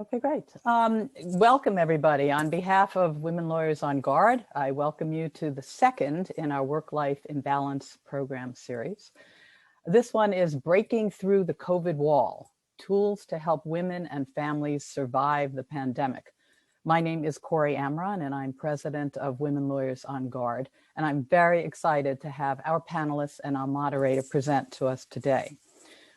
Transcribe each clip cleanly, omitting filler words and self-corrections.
Okay, great. Welcome everybody. On behalf of Women Lawyers on Guard, I welcome you to the second in our Work-Life Imbalance program series. This one is Breaking Through the COVID Wall, Tools to Help Women and Families Survive the Pandemic. My name is Corey Amron and I'm president of Women Lawyers on Guard. And I'm very excited to have our panelists and our moderator present to us today.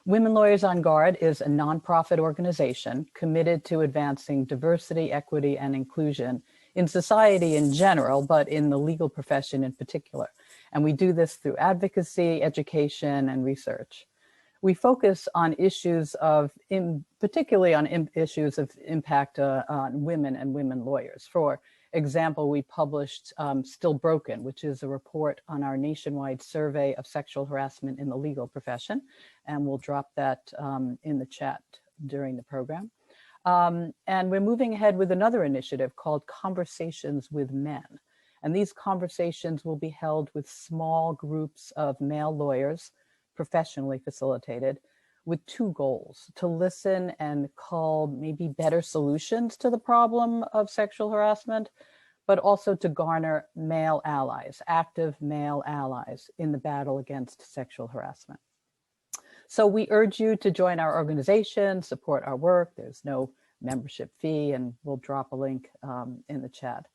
Women Lawyers on Guard is a nonprofit organization committed to advancing diversity, equity, and inclusion in society in general, but in the legal profession in particular. And we do this through advocacy, education, and research. We focus on issues of, particularly on issues of impact on women and women lawyers. For example, we published Still Broken, which is a report on our nationwide survey of sexual harassment in the legal profession. And we'll drop that in the chat during the program. And we're moving ahead with another initiative called Conversations with Men. And these conversations will be held with small groups of male lawyers, professionally facilitated, with two goals: to listen and cull maybe better solutions to the problem of sexual harassment, but also to garner male allies, active male allies in the battle against sexual harassment. So we urge you to join our organization, support our work. There's no membership fee, and we'll drop a link in the chat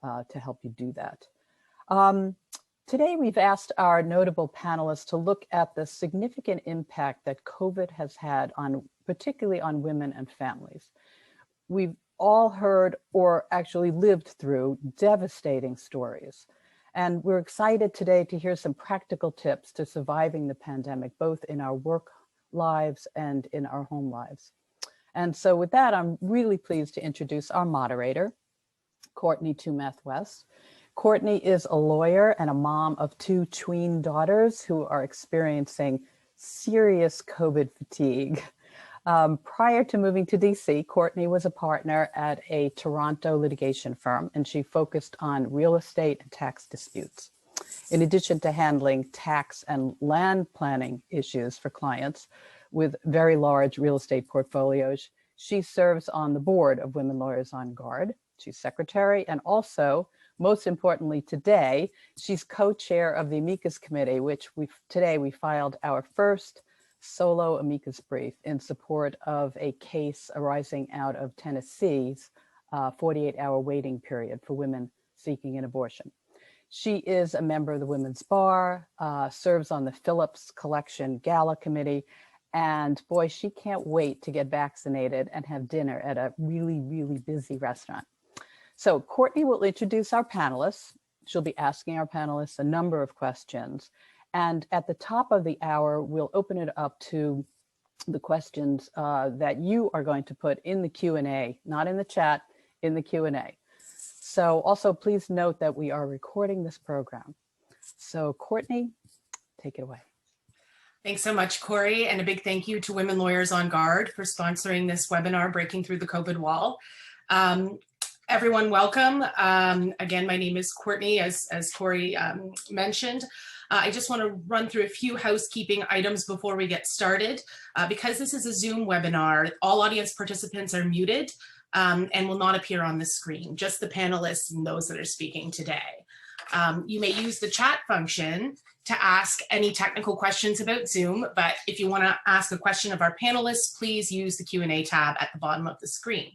to help you do that. Today, we've asked our notable panelists to look at the significant impact that COVID has had on, particularly on women and families. We've all heard or actually lived through devastating stories. And we're excited today to hear some practical tips to surviving the pandemic, both in our work lives and in our home lives. And so with that, I'm really pleased to introduce our moderator, Courtney Tumeth-West. Courtney is a lawyer and a mom of two tween daughters who are experiencing serious COVID fatigue. Prior to moving to DC, Courtney was a partner at a Toronto litigation firm, and she focused on real estate and tax disputes. In addition to handling tax and land planning issues for clients with very large real estate portfolios, she serves on the board of Women Lawyers on Guard. She's secretary, and also, most importantly today, she's co-chair of the amicus committee, which today we filed our first solo amicus brief in support of a case arising out of Tennessee's 48-hour waiting period for women seeking an abortion. She is a member of the Women's Bar, serves on the Phillips Collection Gala Committee, and boy, she can't wait to get vaccinated and have dinner at a really, really busy restaurant. So Courtney will introduce our panelists. She'll be asking our panelists a number of questions. And at the top of the hour, we'll open it up to the questions that you are going to put in the Q&A, not in the chat, in the Q&A. So also please note that we are recording this program. So Courtney, take it away. Thanks so much, Corey, and a big thank you to Women Lawyers on Guard for sponsoring this webinar, Breaking Through the COVID Wall. Everyone, welcome. Again, my name is Courtney, as Corey mentioned. I just want to run through a few housekeeping items before we get started. Because this is a Zoom webinar, all audience participants are muted and will not appear on the screen, just the panelists and those that are speaking today. You may use the chat function to ask any technical questions about Zoom, but if you want to ask a question of our panelists, please use the Q&A tab at the bottom of the screen.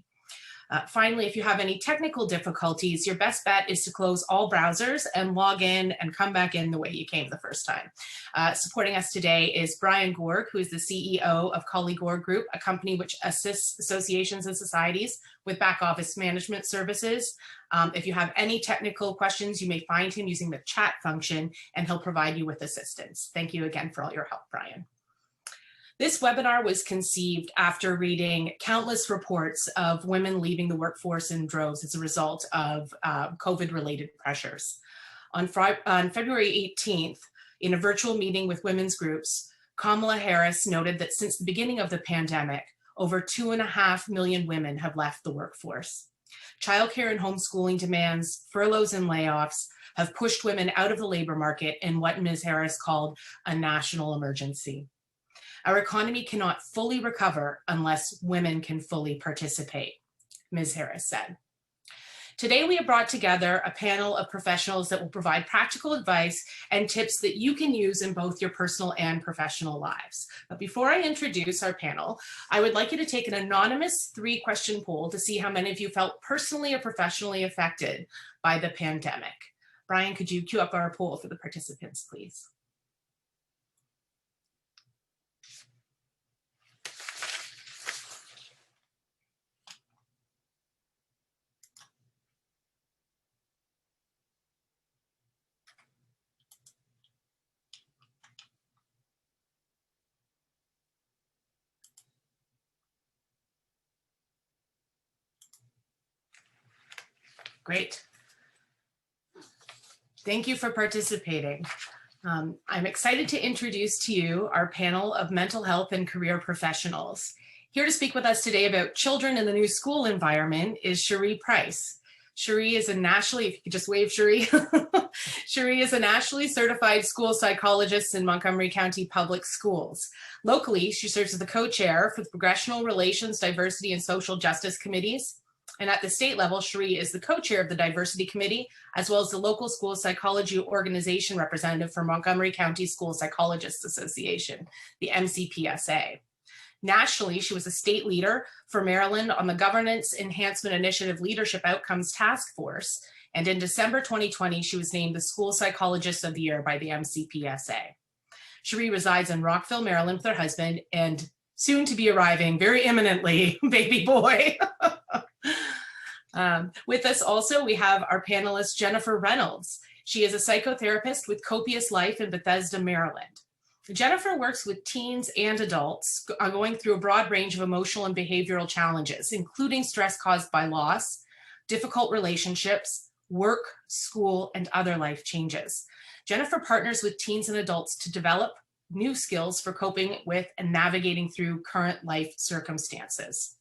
Finally, if you have any technical difficulties, your best bet is to close all browsers and log in and come back in the way you came the first time. Supporting us today is Brian Gorg, who is the CEO of Cully Gorg Group, a company which assists associations and societies with back office management services. If you have any technical questions, you may find him using the chat function and he'll provide you with assistance. Thank you again for all your help, Brian. This webinar was conceived after reading countless reports of women leaving the workforce in droves as a result of COVID-related pressures. On February 18th, in a virtual meeting with women's groups, Kamala Harris noted that since the beginning of the pandemic, over 2.5 million women have left the workforce. Childcare and homeschooling demands, furloughs and layoffs have pushed women out of the labor market in what Ms. Harris called a national emergency. Our economy cannot fully recover unless women can fully participate. Ms. Harris said. Today, we have brought together a panel of professionals that will provide practical advice and tips that you can use in both your personal and professional lives. But before I introduce our panel, I would like you to take an anonymous 3-question poll to see how many of you felt personally or professionally affected by the pandemic. Brian, could you cue up our poll for the participants, please? Great. Thank you for participating. I'm excited to introduce to you our panel of mental health and career professionals. Here to speak with us today about children in the new school environment is Cherie Price. Cherie is a nationally, if you could just wave Cherie. Cherie is a nationally certified school psychologist in Montgomery County Public Schools. Locally, she serves as the co-chair for the Progressional Relations, Diversity, and Social Justice Committees. And at the state level, Cherie is the co-chair of the Diversity Committee, as well as the local school psychology organization representative for Montgomery County School Psychologists Association, the MCPSA. Nationally, she was a state leader for Maryland on the Governance Enhancement Initiative Leadership Outcomes Task Force. And in December 2020, she was named the School Psychologist of the Year by the MCPSA. Cherie resides in Rockville, Maryland with her husband and soon to be arriving, very imminently, baby boy. With us also, we have our panelist, Jennifer Reynolds. She is a psychotherapist with Copious Life in Bethesda, Maryland. Jennifer works with teens and adults going through a broad range of emotional and behavioral challenges, including stress caused by loss, difficult relationships, work, school, and other life changes. Jennifer partners with teens and adults to develop new skills for coping with and navigating through current life circumstances.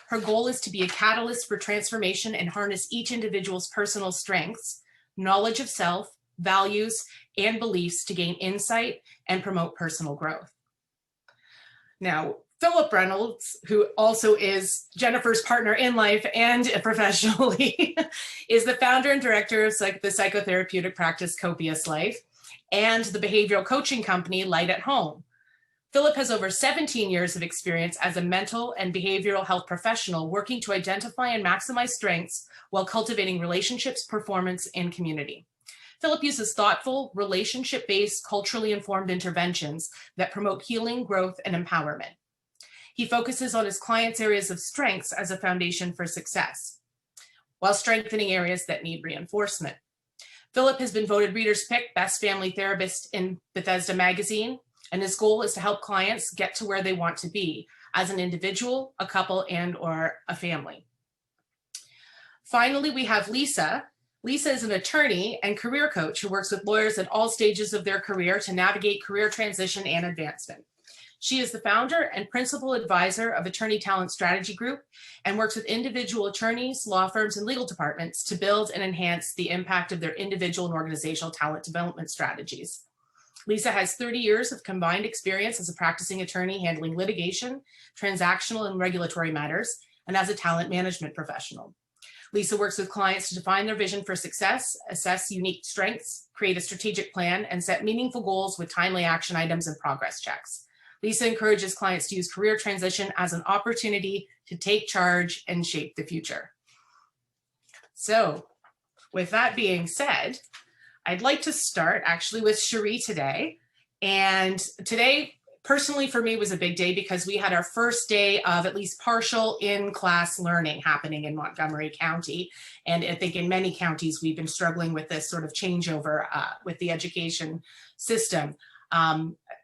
Her goal is to be a catalyst for transformation and harness each individual's personal strengths, knowledge of self, values, and beliefs to gain insight and promote personal growth. Now, Philip Reynolds, who also is Jennifer's partner in life and professionally, is the founder and director of the psychotherapeutic practice Copious Life and the behavioral coaching company Light at Home. Philip has over 17 years of experience as a mental and behavioral health professional working to identify and maximize strengths while cultivating relationships, performance, and community. Philip uses thoughtful, relationship-based, culturally informed interventions that promote healing, growth, and empowerment. He focuses on his clients' areas of strengths as a foundation for success, while strengthening areas that need reinforcement. Philip has been voted Reader's Pick Best Family Therapist in Bethesda Magazine, and his goal is to help clients get to where they want to be as an individual, a couple, and or a family. Finally, we have Lisa. Lisa is an attorney and career coach who works with lawyers at all stages of their career to navigate career transition and advancement. She is the founder and principal advisor of Attorney Talent Strategy Group and works with individual attorneys, law firms, and legal departments to build and enhance the impact of their individual and organizational talent development strategies. Lisa has 30 years of combined experience as a practicing attorney handling litigation, transactional and regulatory matters, and as a talent management professional. Lisa works with clients to define their vision for success, assess unique strengths, create a strategic plan, and set meaningful goals with timely action items and progress checks. Lisa encourages clients to use career transition as an opportunity to take charge and shape the future. So, with that being said, I'd like to start actually with Cherie today. And today, personally for me, was a big day because we had our first day of at least partial in-class learning happening in Montgomery County. And I think in many counties, we've been struggling with this sort of changeover with the education system.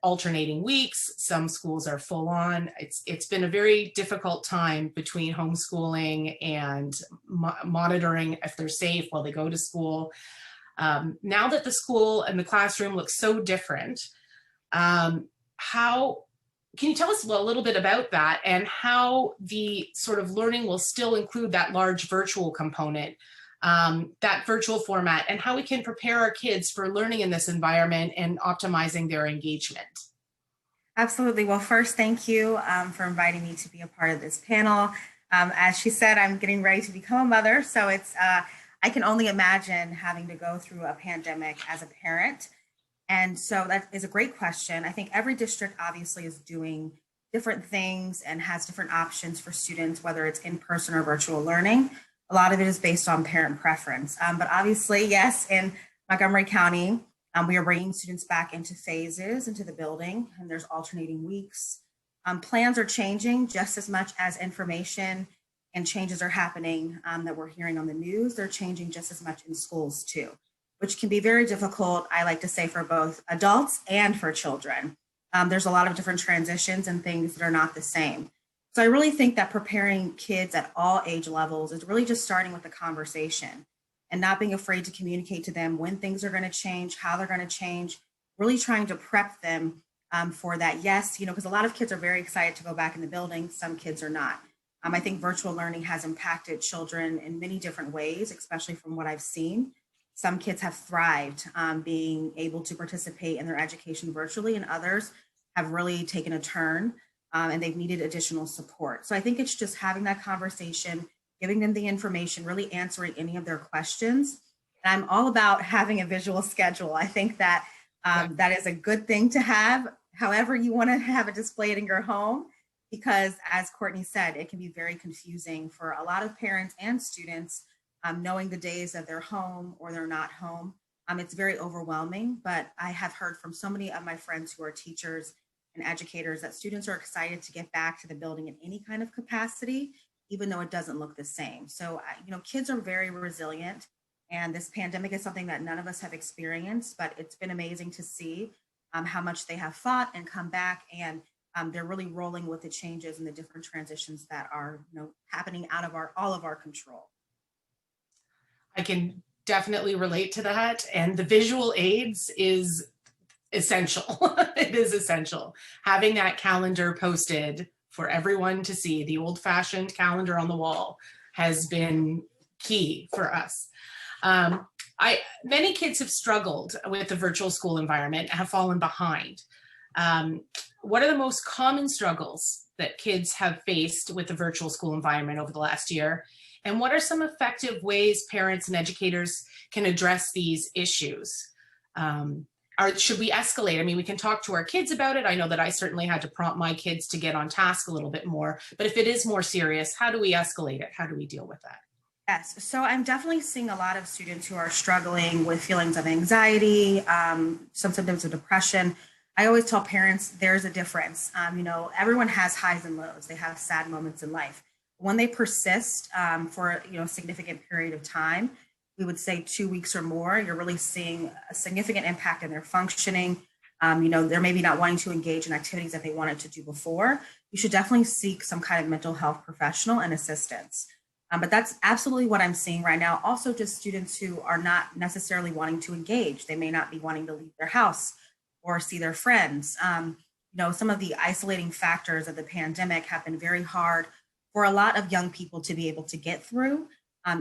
Alternating weeks, some schools are full on. It's been a very difficult time between homeschooling and monitoring if they're safe while they go to school. Now that the school and the classroom looks so different, can you tell us a little bit about that and how the sort of learning will still include that large virtual component, that virtual format, and how we can prepare our kids for learning in this environment and optimizing their engagement? Absolutely. Well, first, thank you for inviting me to be a part of this panel. As she said, I'm getting ready to become a mother, so I can only imagine having to go through a pandemic as a parent. And so that is a great question. I think every district obviously is doing different things and has different options for students, whether it's in person or virtual learning. A lot of it is based on parent preference. But obviously, yes, in Montgomery County, we are bringing students back into phases into the building, and there's alternating weeks. Plans are changing just as much as information and changes are happening that we're hearing on the news. They're changing just as much in schools too, which can be very difficult, I like to say, for both adults and for children. There's a lot of different transitions and things that are not the same. So I really think that preparing kids at all age levels is really just starting with the conversation and not being afraid to communicate to them when things are going to change, how they're going to change, really trying to prep them for that. Yes, because a lot of kids are very excited to go back in the building. Some kids are not. I think virtual learning has impacted children in many different ways, especially from what I've seen. Some kids have thrived being able to participate in their education virtually, and others have really taken a turn and they've needed additional support. So I think it's just having that conversation, giving them the information, really answering any of their questions. And I'm all about having a visual schedule. I think that that is a good thing to have, however you want to have it displayed in your home, because as Courtney said, it can be very confusing for a lot of parents and students knowing the days that they're home or they're not home. It's very overwhelming, but I have heard from so many of my friends who are teachers and educators that students are excited to get back to the building in any kind of capacity, even though it doesn't look the same. So, kids are very resilient, and this pandemic is something that none of us have experienced, but it's been amazing to see how much they have fought and come back, and they're really rolling with the changes and the different transitions that are happening out of all of our control. I can definitely relate to that. And the visual aids is essential. It is essential. Having that calendar posted for everyone to see, the old-fashioned calendar on the wall, has been key for us. Many kids have struggled with the virtual school environment and have fallen behind. What are the most common struggles that kids have faced with the virtual school environment over the last year? And what are some effective ways parents and educators can address these issues? Should we escalate? I mean, we can talk to our kids about it. I know that I certainly had to prompt my kids to get on task a little bit more, but if it is more serious, how do we escalate it? How do we deal with that? Yes, so I'm definitely seeing a lot of students who are struggling with feelings of anxiety, some symptoms of depression. I always tell parents there's a difference. Everyone has highs and lows. They have sad moments in life. When they persist for a significant period of time, we would say 2 weeks or more, you're really seeing a significant impact in their functioning. They're maybe not wanting to engage in activities that they wanted to do before. You should definitely seek some kind of mental health professional and assistance. But that's absolutely what I'm seeing right now. Also, just students who are not necessarily wanting to engage. They may not be wanting to leave their house or see their friends. Some of the isolating factors of the pandemic have been very hard for a lot of young people to be able to get through.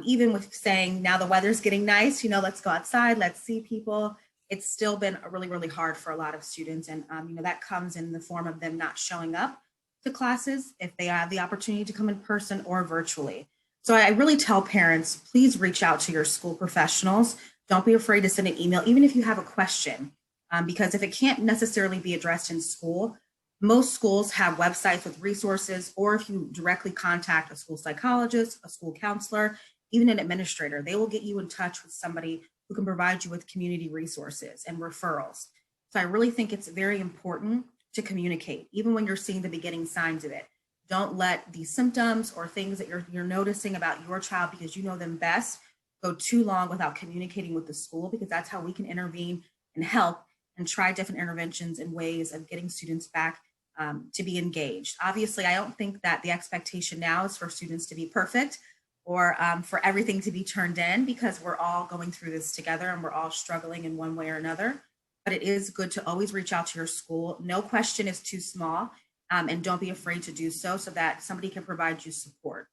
Even with saying now the weather's getting nice, let's go outside, let's see people. It's still been really, really hard for a lot of students. And, that comes in the form of them not showing up to classes if they have the opportunity to come in person or virtually. So I really tell parents, please reach out to your school professionals. Don't be afraid to send an email, even if you have a question, because if it can't necessarily be addressed in school, most schools have websites with resources, or if you directly contact a school psychologist, a school counselor, even an administrator, they will get you in touch with somebody who can provide you with community resources and referrals. So I really think it's very important to communicate, even when you're seeing the beginning signs of it. Don't let these symptoms or things that you're noticing about your child, because you know them best, go too long without communicating with the school, because that's how we can intervene and help and try different interventions and ways of getting students back to be engaged. Obviously, I don't think that the expectation now is for students to be perfect or for everything to be turned in, because we're all going through this together and we're all struggling in one way or another. But it is good to always reach out to your school. No question is too small, and don't be afraid to do so that somebody can provide you support.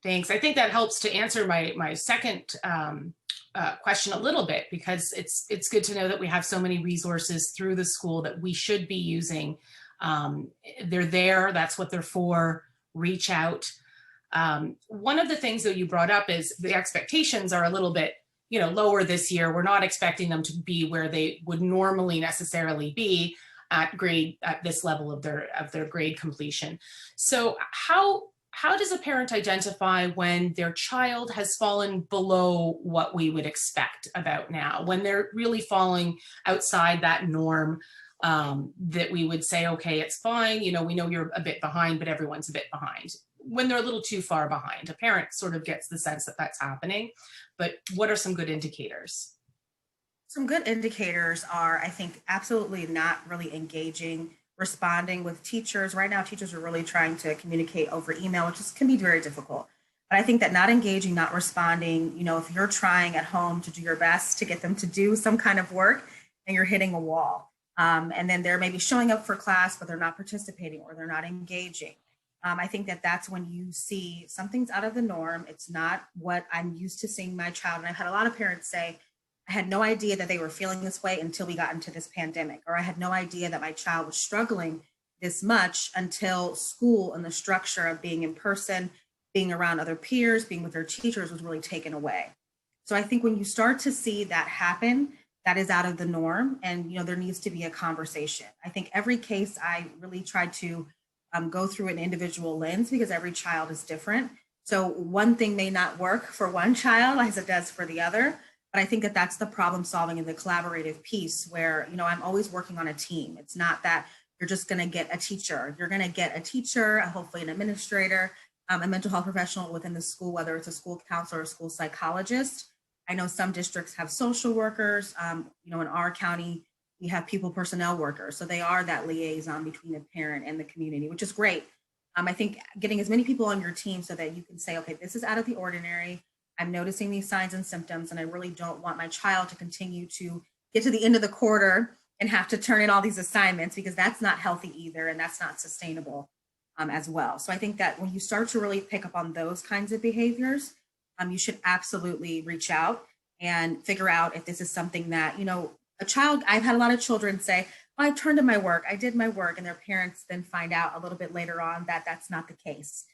Thanks. I think that helps to answer my second question a little bit, because it's good to know that we have so many resources through the school that we should be using. They're there. That's what they're for. reach out. One of the things that you brought up is the expectations are a little bit, lower this year. We're not expecting them to be where they would normally necessarily be at this level of their grade completion. So how does a parent identify when their child has fallen below what we would expect about now, when they're really falling outside that norm, that we would say, okay, it's fine, we know you're a bit behind, but everyone's a bit behind? When they're a little too far behind, a parent sort of gets the sense that that's happening, but what are some good indicators? Some good indicators are, I think, absolutely not really engaging, responding with teachers. Right now, teachers are really trying to communicate over email, which can be very difficult. But I think that not engaging, not responding, if you're trying at home to do your best to get them to do some kind of work and you're hitting a wall, and then they're maybe showing up for class, but they're not participating or they're not engaging. I think that that's when you see something's out of the norm. It's not what I'm used to seeing my child. And I've had a lot of parents say, I had no idea that they were feeling this way until we got into this pandemic, or I had no idea that my child was struggling this much until school and the structure of being in person, being around other peers, being with their teachers was really taken away. So I think when you start to see that happen, that is out of the norm, and there needs to be a conversation. I think every case I really try to go through an individual lens because every child is different. So one thing may not work for one child as it does for the other. But I think that that's the problem solving and the collaborative piece where, I'm always working on a team. It's not that you're just going to get a teacher. You're going to get a teacher, hopefully an administrator, a mental health professional within the school, whether it's a school counselor or a school psychologist. I know some districts have social workers. In our county, we have people personnel workers. So they are that liaison between the parent and the community, which is great. I think getting as many people on your team so that you can say, okay, this is out of the ordinary. I'm noticing these signs and symptoms, and I really don't want my child to continue to get to the end of the quarter and have to turn in all these assignments, because that's not healthy either, and that's not sustainable as well. So I think that when you start to really pick up on those kinds of behaviors, you should absolutely reach out and figure out if this is something that, a child, I've had a lot of children say, I turned in my work, I did my work, and their parents then find out a little bit later on that that's not the case.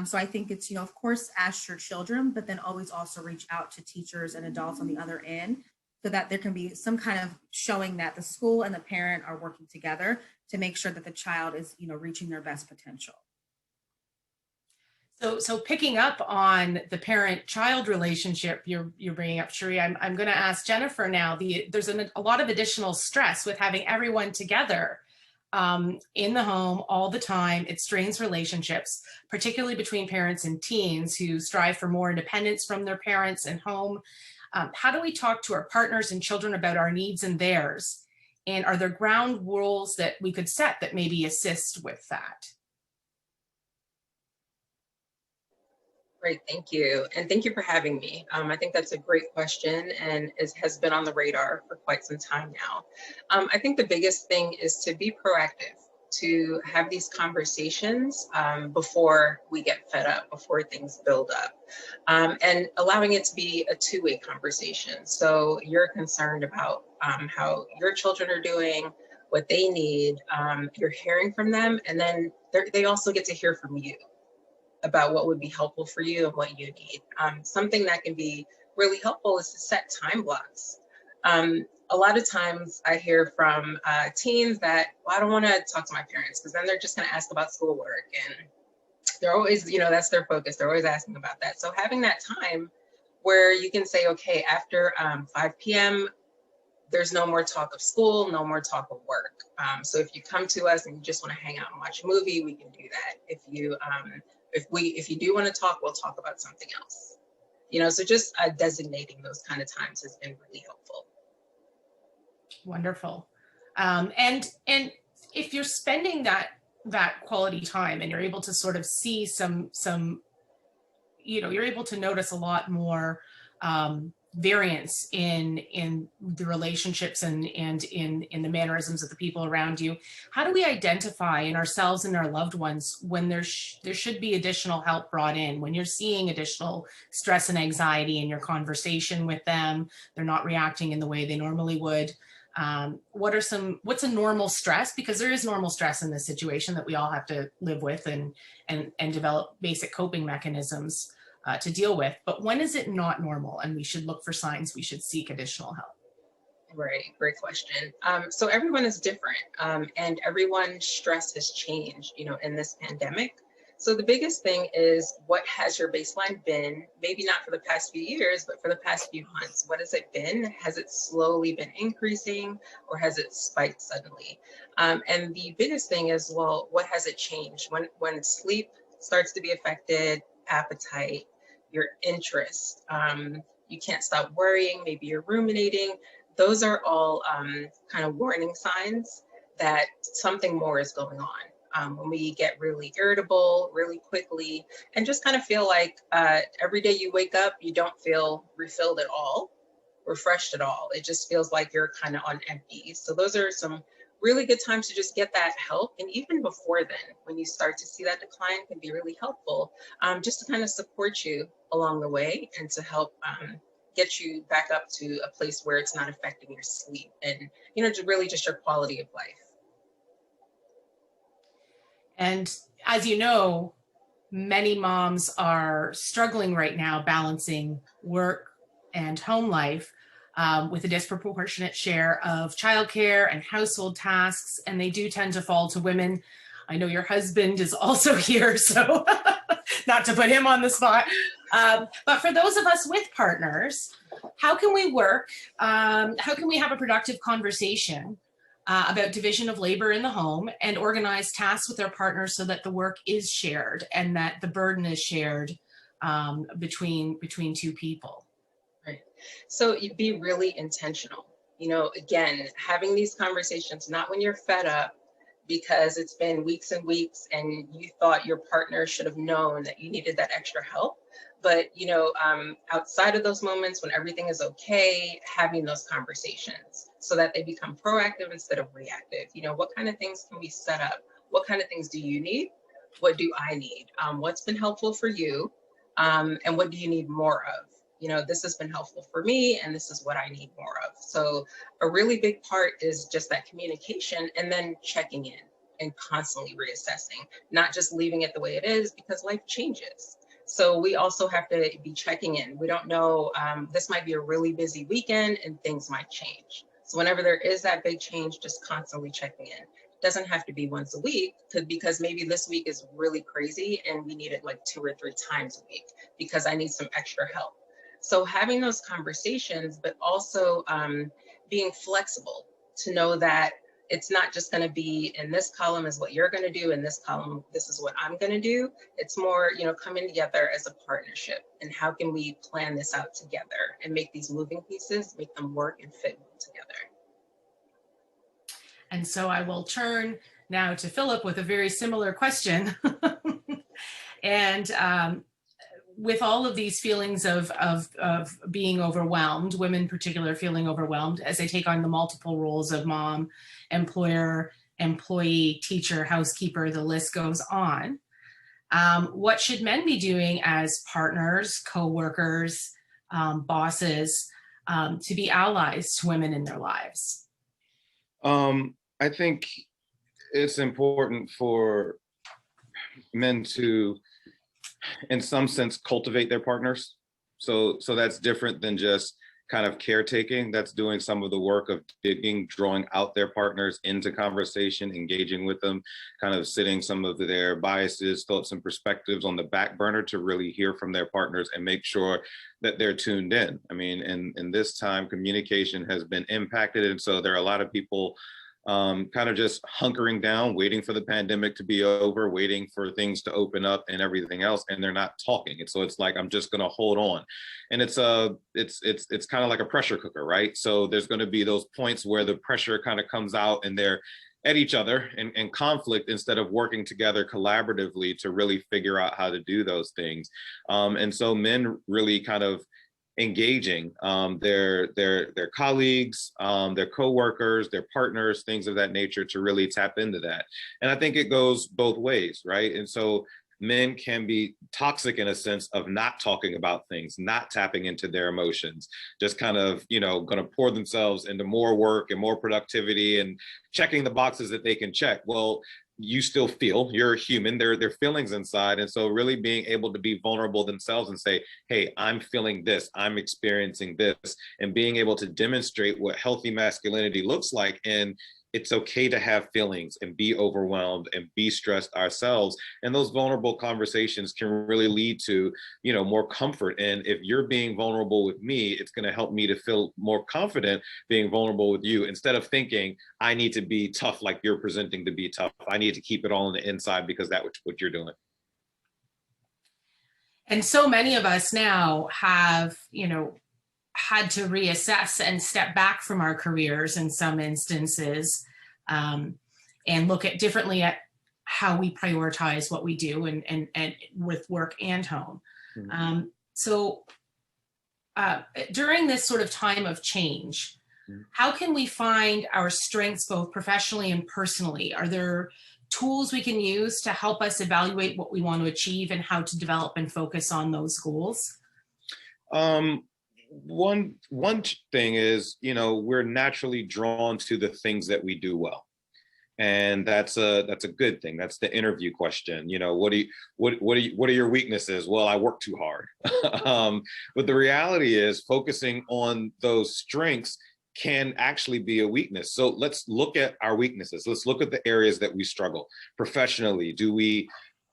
So I think it's, of course, ask your children, but then always also reach out to teachers and adults on the other end so that there can be some kind of showing that the school and the parent are working together to make sure that the child is, reaching their best potential. So picking up on the parent-child relationship you're bringing up, Cherie, I'm going to ask Jennifer now. There's a lot of additional stress with having everyone together in the home all the time. It strains relationships, particularly between parents and teens who strive for more independence from their parents and home. How do we talk to our partners and children about our needs and theirs? And are there ground rules that we could set that maybe assist with that? Great, thank you. And thank you for having me. I think that's a great question and has been on the radar for quite some time now. I think the biggest thing is to be proactive, to have these conversations before we get fed up, before things build up, and allowing it to be a two-way conversation. So you're concerned about how your children are doing, what they need, you're hearing from them, and then they also get to hear from you about what would be helpful for you and what you need. Something that can be really helpful is to set time blocks. A lot of times I hear from teens that, well, I don't want to talk to my parents because then they're just going to ask about schoolwork, and they're always, that's their focus. They're always asking about that. So having that time where you can say, okay, after 5 p.m., there's no more talk of school, no more talk of work. So if you come to us and you just want to hang out and watch a movie, we can do that. If you do want to talk, we'll talk about something else. So just designating those kind of times has been really helpful. Wonderful. And if you're spending that quality time and you're able to sort of see some you're able to notice a lot more variance in the relationships and in the mannerisms of the people around you. How do we identify in ourselves and our loved ones when there should be additional help brought in, when you're seeing additional stress and anxiety in your conversation with them, they're not reacting in the way they normally would? What's a normal stress? Because there is normal stress in this situation that we all have to live with and develop basic coping mechanisms to deal with. But when is it not normal and we should look for signs we should seek additional help? Right, great question. So everyone is different, and everyone's stress has changed, in this pandemic. So the biggest thing is, what has your baseline been? Maybe not for the past few years, but for the past few months. What has it been? Has it slowly been increasing, or has it spiked suddenly? And the biggest thing is, well, what has it changed? When sleep starts to be affected, appetite, your interest, you can't stop worrying, maybe you're ruminating. Those are all kind of warning signs that something more is going on. When we get really irritable really quickly and just kind of feel like every day you wake up, you don't feel refilled at all, refreshed at all. It just feels like you're kind of on empty. So those are some really good times to just get that help. And even before then, when you start to see that decline, can be really helpful just to kind of support you along the way and to help get you back up to a place where it's not affecting your sleep and, really just your quality of life. And as you know, many moms are struggling right now balancing work and home life with a disproportionate share of childcare and household tasks, and they do tend to fall to women. I know your husband is also here, so not to put him on the spot. But for those of us with partners, how can we work? How can we have a productive conversation about division of labor in the home and organize tasks with our partners so that the work is shared and that the burden is shared between two people? Right. So you'd be really intentional. Again, having these conversations, not when you're fed up because it's been weeks and weeks and you thought your partner should have known that you needed that extra help. But, outside of those moments when everything is okay, having those conversations so that they become proactive instead of reactive. What kind of things can we set up? What kind of things do you need? What do I need? What's been helpful for you? And what do you need more of? This has been helpful for me and this is what I need more of. So a really big part is just that communication and then checking in and constantly reassessing, not just leaving it the way it is because life changes. So we also have to be checking in. We don't know, this might be a really busy weekend and things might change. So whenever there is that big change, just constantly checking in. It doesn't have to be once a week because maybe this week is really crazy and we need it like 2 or 3 times a week because I need some extra help. So having those conversations, but also being flexible to know that it's not just going to be in this column is what you're going to do, in this column, this is what I'm going to do. It's more, coming together as a partnership and how can we plan this out together and make these moving pieces, make them work and fit well together. And so I will turn now to Philip with a very similar question. And with all of these feelings of being overwhelmed, women in particular feeling overwhelmed as they take on the multiple roles of mom, employer, employee, teacher, housekeeper, the list goes on. What should men be doing as partners, co-workers, bosses, to be allies to women in their lives? I think it's important for men to, in some sense, cultivate their partners. So that's different than just kind of caretaking. That's doing some of the work of digging, drawing out their partners into conversation, engaging with them, kind of sitting some of their biases, thoughts, and perspectives on the back burner to really hear from their partners and make sure that they're tuned in. I mean, in this time, communication has been impacted. And so there are a lot of people kind of just hunkering down, waiting for the pandemic to be over, waiting for things to open up and everything else, and they're not talking. And so it's like, I'm just going to hold on. And it's kind of like a pressure cooker, right? So there's going to be those points where the pressure kind of comes out and they're at each other in conflict instead of working together collaboratively to really figure out how to do those things. And so men really kind of engaging their colleagues, their coworkers, their partners, things of that nature to really tap into that. And I think it goes both ways, right? And so men can be toxic in a sense of not talking about things, not tapping into their emotions, just kind of, going to pour themselves into more work and more productivity and checking the boxes that they can check. Well, you still feel, you're a human, there are feelings inside. And so really being able to be vulnerable themselves and say, hey, I'm feeling this, I'm experiencing this, and being able to demonstrate what healthy masculinity looks like. And it's okay to have feelings and be overwhelmed and be stressed ourselves. And those vulnerable conversations can really lead to, more comfort. And if you're being vulnerable with me, it's going to help me to feel more confident being vulnerable with you, instead of thinking I need to be tough like you're presenting to be tough. I need to keep it all on the inside because that's what you're doing. And so many of us now have, had to reassess and step back from our careers in some instances, and look at differently at how we prioritize what we do and with work and home. Mm-hmm. So during this sort of time of change, how can we find our strengths both professionally and personally? Are there tools we can use to help us evaluate what we want to achieve and how to develop and focus on those goals? One thing is, we're naturally drawn to the things that we do well. And that's a good thing. That's the interview question. What are your weaknesses? Well, I work too hard. But the reality is focusing on those strengths can actually be a weakness. So let's look at our weaknesses. Let's look at the areas that we struggle professionally. Do we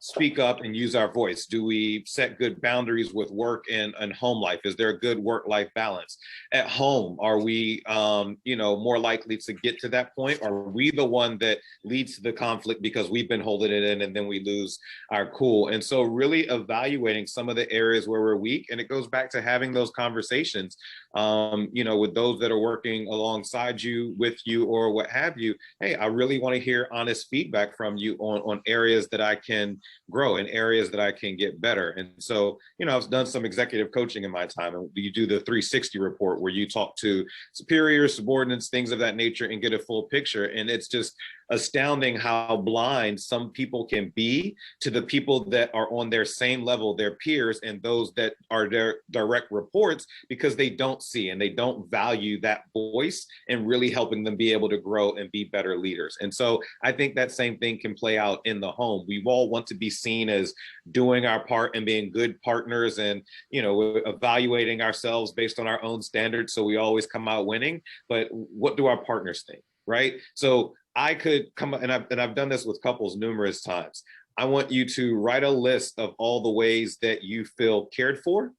speak up and use our voice? Do we set good boundaries with work and home life? Is there a good work-life balance? At home, are we, more likely to get to that point? Are we the one that leads to the conflict because we've been holding it in and then we lose our cool? And so really evaluating some of the areas where we're weak, and it goes back to having those conversations, with those that are working alongside you, with you, or what have you. Hey, I really want to hear honest feedback from you on areas that I can grow, in areas that I can get better. And so, I've done some executive coaching in my time, and you do the 360 report where you talk to superiors, subordinates, things of that nature, and get a full picture. And it's just astounding how blind some people can be to the people that are on their same level, their peers, and those that are their direct reports, because they don't see and they don't value that voice and really helping them be able to grow and be better leaders. And so I think that same thing can play out in the home. We all want to be seen as doing our part and being good partners and, evaluating ourselves based on our own standards, so we always come out winning. But what do our partners think, right? So I could come, and I've done this with couples numerous times. I want you to write a list of all the ways that you feel cared for,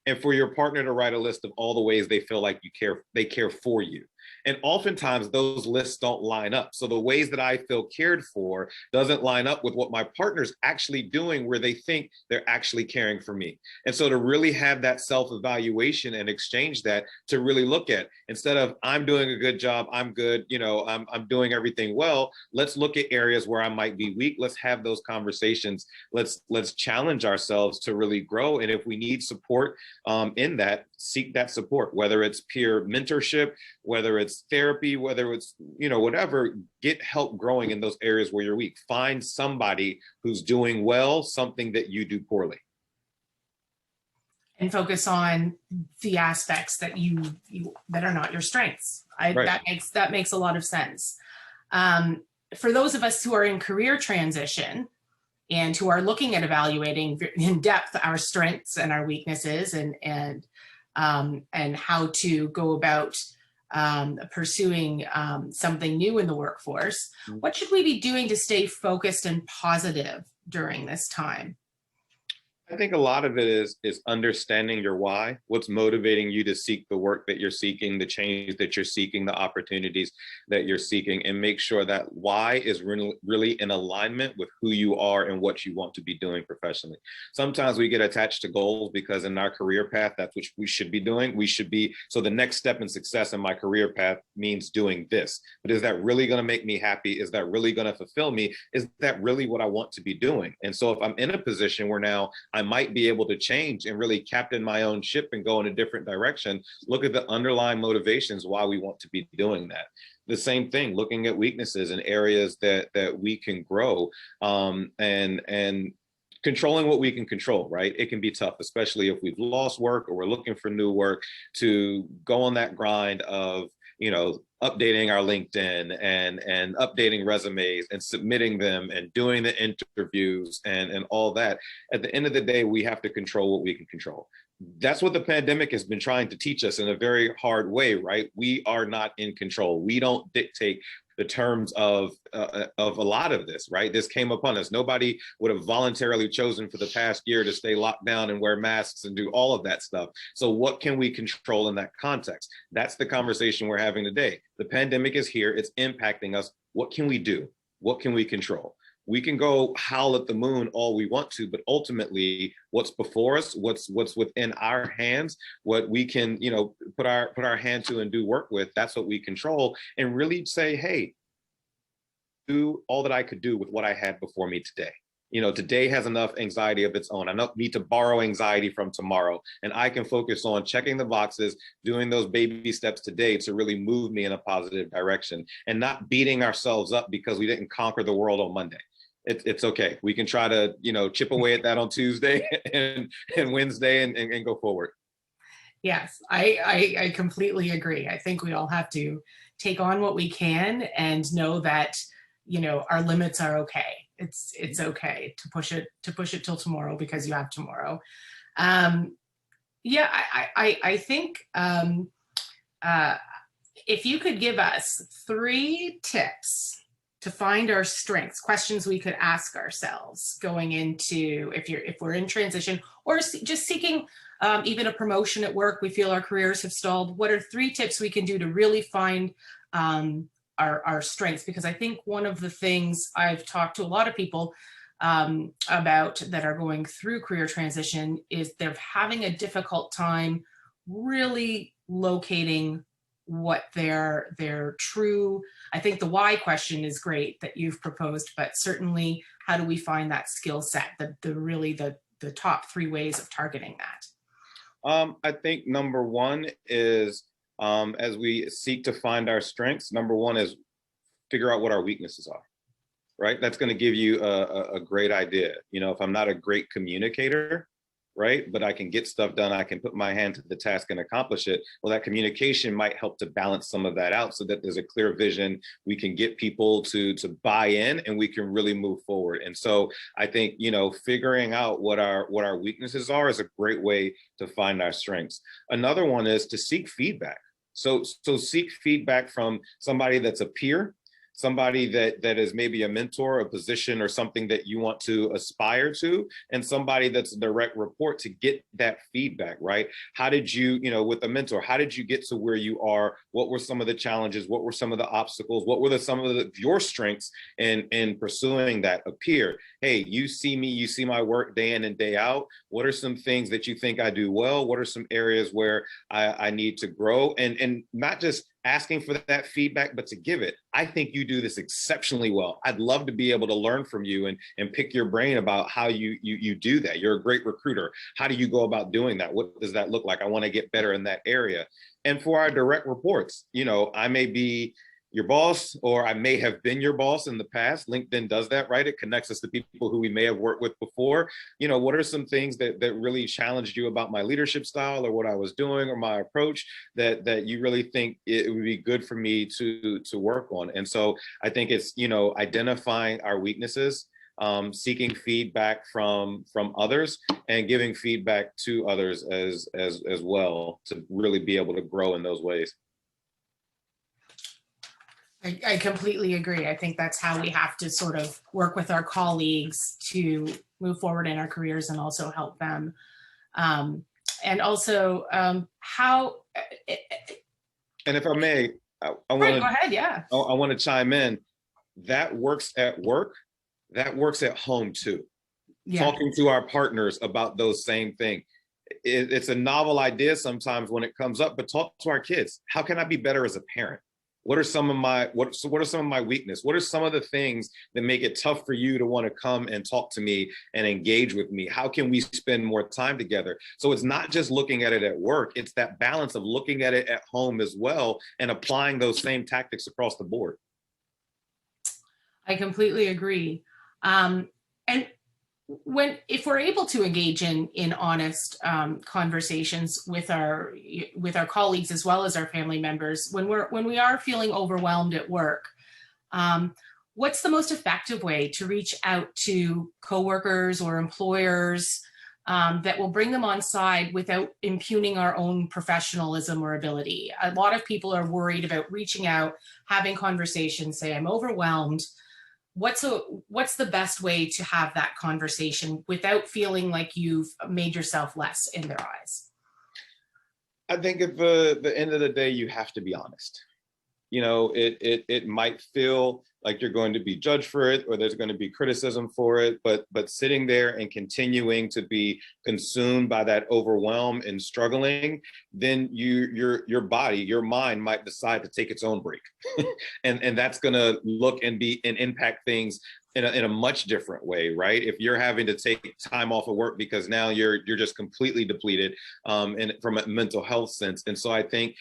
and for your partner to write a list of all the ways they feel like they care for you. And oftentimes those lists don't line up. So the ways that I feel cared for doesn't line up with what my partner's actually doing, where they think they're actually caring for me. And so to really have that self-evaluation and exchange that, to really look at, instead of I'm doing a good job, I'm good, I'm doing everything well, let's look at areas where I might be weak. Let's have those conversations. Let's challenge ourselves to really grow. And if we need support in that, seek that support, whether it's peer mentorship, whether it's therapy, whether it's, whatever, get help growing in those areas where you're weak. Find somebody who's doing well, something that you do poorly. And focus on the aspects that you that are not your strengths. Right. That makes a lot of sense. For those of us who are in career transition and who are looking at evaluating in depth our strengths and our weaknesses and how to go about pursuing something new in the workforce, what should we be doing to stay focused and positive during this time? I think a lot of it is understanding your why, what's motivating you to seek the work that you're seeking, the change that you're seeking, the opportunities that you're seeking, and make sure that why is really in alignment with who you are and what you want to be doing professionally. Sometimes we get attached to goals because in our career path, that's what we should be doing. So the next step in success in my career path means doing this. But is that really going to make me happy? Is that really going to fulfill me? Is that really what I want to be doing? And so if I'm in a position where now I might be able to change and really captain my own ship and go in a different direction, look at the underlying motivations why we want to be doing that. The same thing, looking at weaknesses and areas that we can grow, and controlling what we can control, right? It can be tough, especially if we've lost work or we're looking for new work, to go on that grind of, updating our LinkedIn and updating resumes and submitting them and doing the interviews and all that. At the end of the day, we have to control what we can control. That's what the pandemic has been trying to teach us in a very hard way, right? We are not in control. We don't dictate the terms of a lot of this, right? This came upon us. Nobody would have voluntarily chosen for the past year to stay locked down and wear masks and do all of that stuff. So what can we control in that context? That's the conversation we're having today. The pandemic is here. It's impacting us. What can we do? What can we control? We can go howl at the moon all we want to, but ultimately what's before us, what's within our hands, what we can, put our hand to and do work with, that's what we control, and really say, hey, do all that I could do with what I had before me today. Today has enough anxiety of its own. I don't need to borrow anxiety from tomorrow. And I can focus on checking the boxes, doing those baby steps today to really move me in a positive direction, and not beating ourselves up because we didn't conquer the world on Monday. It's okay. We can try to, chip away at that on Tuesday and Wednesday and go forward. Yes, I completely agree. I think we all have to take on what we can and know that, our limits are okay. It's okay to push it till tomorrow because you have tomorrow. I think if you could give us 3 tips to find our strengths, questions we could ask ourselves going into, if we're in transition or just seeking even a promotion at work, we feel our careers have stalled. What are 3 tips we can do to really find our strengths? Because I think one of the things I've talked to a lot of people about that are going through career transition is they're having a difficult time really locating what their true, I think the why question is great that you've proposed, but certainly how do we find that skill set, the top 3 ways of targeting that? I think number 1 is, as we seek to find our strengths, number 1 is figure out what our weaknesses are, right? That's going to give you a great idea. If I'm not a great communicator, right, but I can get stuff done, I can put my hand to the task and accomplish it. Well, that communication might help to balance some of that out so that there's a clear vision. We can get people to buy in and we can really move forward. And so I think, figuring out what our weaknesses are is a great way to find our strengths. Another one is to seek feedback. So seek feedback from somebody that's a peer, somebody that is maybe a mentor, a position, or something that you want to aspire to, and somebody that's a direct report to get that feedback, right? How did you, with a mentor, how did you get to where you are? What were some of the challenges? What were some of the obstacles? What were some of your strengths in pursuing that? A peer, hey, you see me, you see my work day in and day out. What are some things that you think I do well? What are some areas where I need to grow? And not just asking for that feedback, but to give it. I think you do this exceptionally well. I'd love to be able to learn from you and pick your brain about how you do that. You're a great recruiter. How do you go about doing that? What does that look like? I want to get better in that area. And for our direct reports, I may be your boss, or I may have been your boss in the past. LinkedIn does that, right? It connects us to people who we may have worked with before. What are some things that really challenged you about my leadership style or what I was doing or my approach that you really think it would be good for me to work on? And so I think it's, identifying our weaknesses, seeking feedback from others, and giving feedback to others as well to really be able to grow in those ways. I completely agree. I think that's how we have to sort of work with our colleagues to move forward in our careers and also help them. And also how. And if I may, I want to go ahead. Yeah. I want to chime in. That works at work. That works at home too. Yeah. Talking to our partners about those same things. It's a novel idea sometimes when it comes up, but talk to our kids. How can I be better as a parent? What are some of my what are some of my weaknesses? What are some of the things that make it tough for you to want to come and talk to me and engage with me? How can we spend more time together? So it's not just looking at it at work, it's that balance of looking at it at home as well and applying those same tactics across the board. I completely agree. And if we're able to engage in honest conversations with our colleagues as well as our family members, when we are feeling overwhelmed at work, what's the most effective way to reach out to coworkers or employers that will bring them on side without impugning our own professionalism or ability? A lot of people are worried about reaching out, having conversations, say, I'm overwhelmed. What's the best way to have that conversation without feeling like you've made yourself less in their eyes? I think at the end of the day, you have to be honest. You know, it might feel like you're going to be judged for it, or there's going to be criticism for it, but sitting there and continuing to be consumed by that overwhelm and struggling, then your body, your mind might decide to take its own break. and that's going to look and impact things in a much different way, right? If you're having to take time off of work because now you're just completely depleted and from a mental health sense. And so I think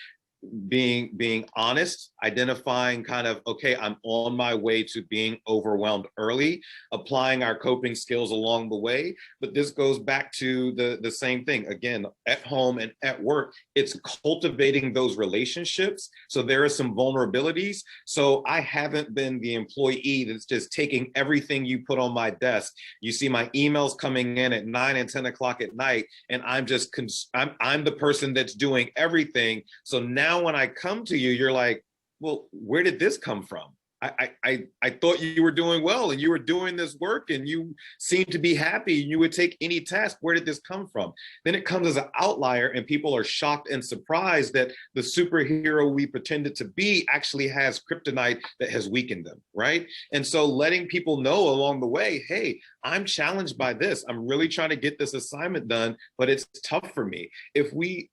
being honest, identifying kind of, okay, I'm on my way to being overwhelmed early, applying our coping skills along the way. But this goes back to the same thing. Again, at home and at work, it's cultivating those relationships. So there are some vulnerabilities. So I haven't been the employee that's just taking everything you put on my desk. You see my emails coming in at 9 and 10 o'clock at night, and I'm the person that's doing everything. So now when I come to you, you're like, well, where did this come from? I thought you were doing well and you were doing this work and you seemed to be happy and you would take any task. Where did this come from? Then it comes as an outlier and people are shocked and surprised that the superhero we pretended to be actually has kryptonite that has weakened them, right? And so letting people know along the way, hey, I'm challenged by this. I'm really trying to get this assignment done, but it's tough for me. If we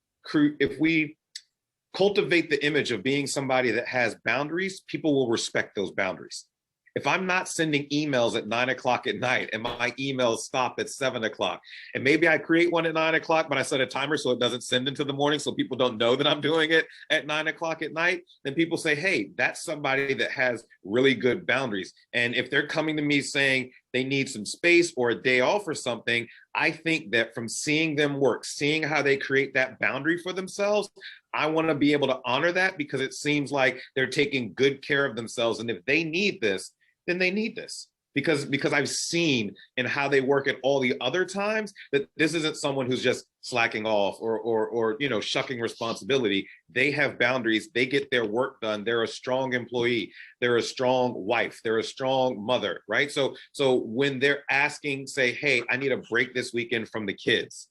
cultivate the image of being somebody that has boundaries, people will respect those boundaries. If I'm not sending emails at 9 o'clock at night and my emails stop at 7 o'clock, and maybe I create one at 9 o'clock, but I set a timer so it doesn't send into the morning so people don't know that I'm doing it at 9 o'clock at night, then people say, hey, that's somebody that has really good boundaries. And if they're coming to me saying they need some space or a day off or something, I think that from seeing them work, seeing how they create that boundary for themselves, I want to be able to honor that because it seems like they're taking good care of themselves. And if they need this, then they need this. Because I've seen in how they work at all the other times that this isn't someone who's just slacking off or shucking responsibility. They have boundaries. They get their work done. They're a strong employee. They're a strong wife. They're a strong mother, right? So when they're asking, say, hey, I need a break this weekend from the kids.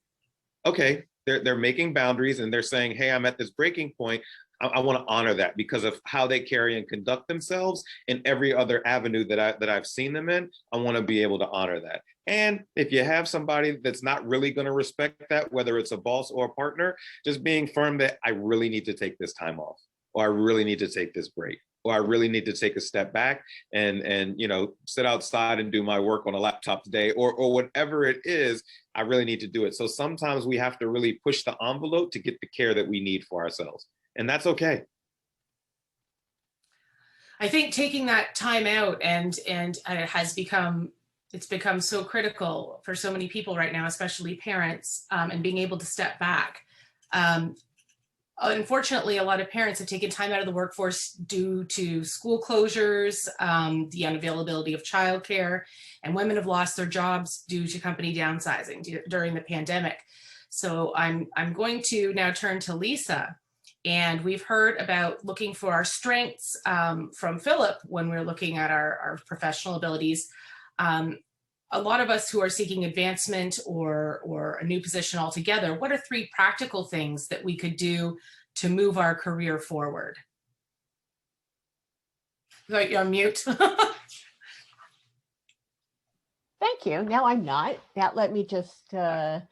Okay, they're making boundaries and they're saying, hey, I'm at this breaking point. I want to honor that because of how they carry and conduct themselves in every other avenue that I've seen them in. I want to be able to honor that. And if you have somebody that's not really going to respect that, whether it's a boss or a partner, just being firm that I really need to take this time off, or I really need to take this break, or I really need to take a step back and sit outside and do my work on a laptop today, or whatever it is, I really need to do it. So sometimes we have to really push the envelope to get the care that we need for ourselves. And that's okay. I think taking that time out and it's become so critical for so many people right now, especially parents, and being able to step back. Unfortunately, a lot of parents have taken time out of the workforce due to school closures, the unavailability of childcare, and women have lost their jobs due to company downsizing during the pandemic. So I'm going to now turn to Lisa. And we've heard about looking for our strengths from Philip when we're looking at our professional abilities. A lot of us who are seeking advancement or a new position altogether, what are 3 practical things that we could do to move our career forward? You're on mute. Thank you. Now I'm not. Now let me just, so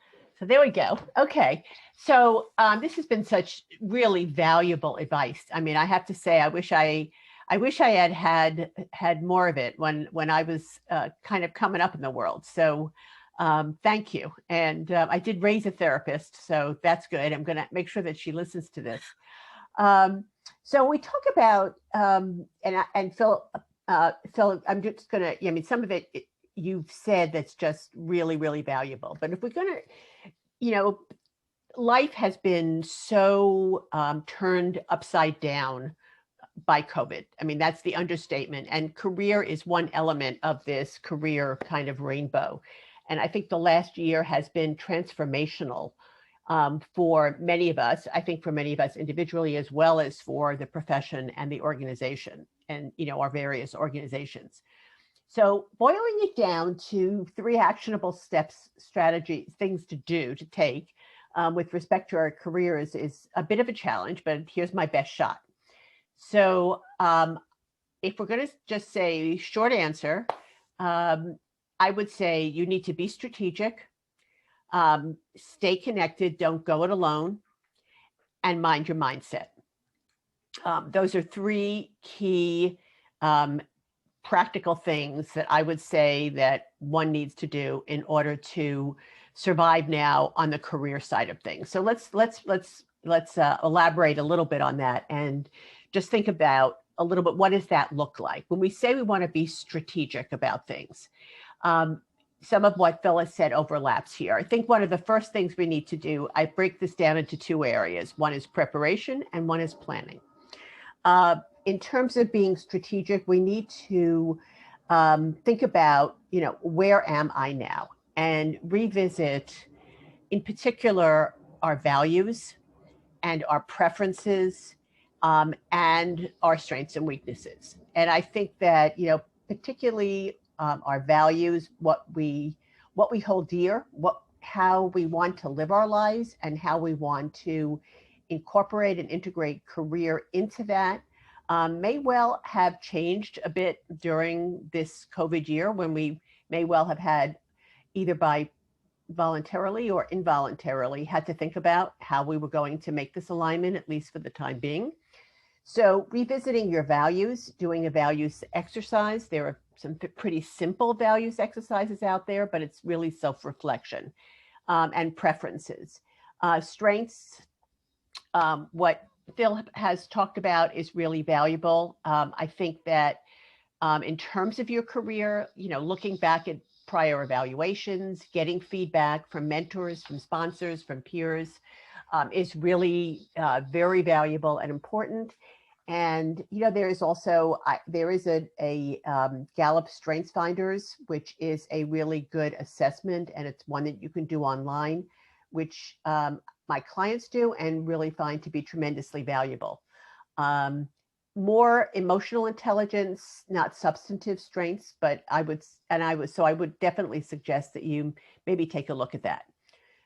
there we go. Okay. So this has been such really valuable advice. I mean, I have to say, I wish I had more of it when I was kind of coming up in the world. So thank you. And I did raise a therapist, so that's good. I'm going to make sure that she listens to this. So we talk about, and Phil, I'm just going to, some of it you've said that's just really, really valuable. But if we're going to, life has been so turned upside down by COVID. I mean, that's the understatement. And career is one element of this career kind of rainbow. And I think the last year has been transformational for many of us. I think for many of us individually, as well as for the profession and the organization and, our various organizations. So boiling it down to 3 actionable steps, strategies, things to do, to take with respect to our careers is a bit of a challenge, but here's my best shot. So if we're going to just say short answer, I would say you need to be strategic, stay connected, don't go it alone, and mind your mindset. Those are 3 key practical things that I would say that one needs to do in order to survive now on the career side of things. So let's elaborate a little bit on that and just think about a little bit, what does that look like? When we say we want to be strategic about things, some of what Phyllis said overlaps here. I think one of the first things we need to do, I break this down into 2 areas. One is preparation and one is planning. In terms of being strategic, we need to think about, where am I now? And revisit, in particular, our values and our preferences and our strengths and weaknesses. And I think that, particularly our values, what we hold dear, how we want to live our lives, and how we want to incorporate and integrate career into that may well have changed a bit during this COVID year, when we may well have had, either by voluntarily or involuntarily, had to think about how we were going to make this alignment, at least for the time being. So revisiting your values, doing a values exercise. There are some pretty simple values exercises out there, but it's really self-reflection and preferences. Strengths, what Phil has talked about is really valuable. I think that in terms of your career, looking back at prior evaluations, getting feedback from mentors, from sponsors, from peers is really very valuable and important. And, there is also, there is a Gallup Strengths Finders, which is a really good assessment, and it's one that you can do online, which my clients do and really find to be tremendously valuable. More emotional intelligence, not substantive strengths, but I would definitely suggest that you maybe take a look at that.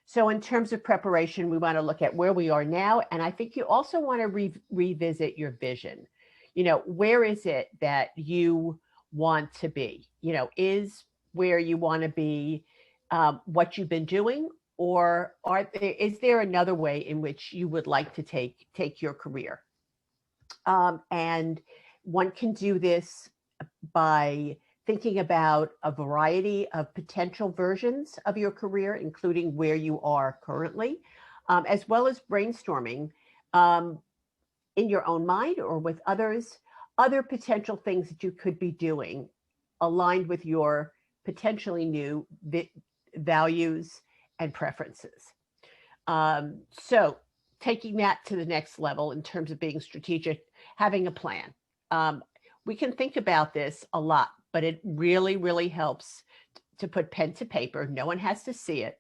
So in terms of preparation, we want to look at where we are now. And I think you also want to revisit your vision. Where is it that you want to be? Is where you want to be what you've been doing? Or is there another way in which you would like to take your career? And one can do this by thinking about a variety of potential versions of your career, including where you are currently, as well as brainstorming in your own mind or with others, other potential things that you could be doing aligned with your potentially new values and preferences. So taking that to the next level in terms of being strategic, having a plan. We can think about this a lot, but it really, really helps to put pen to paper. No one has to see it.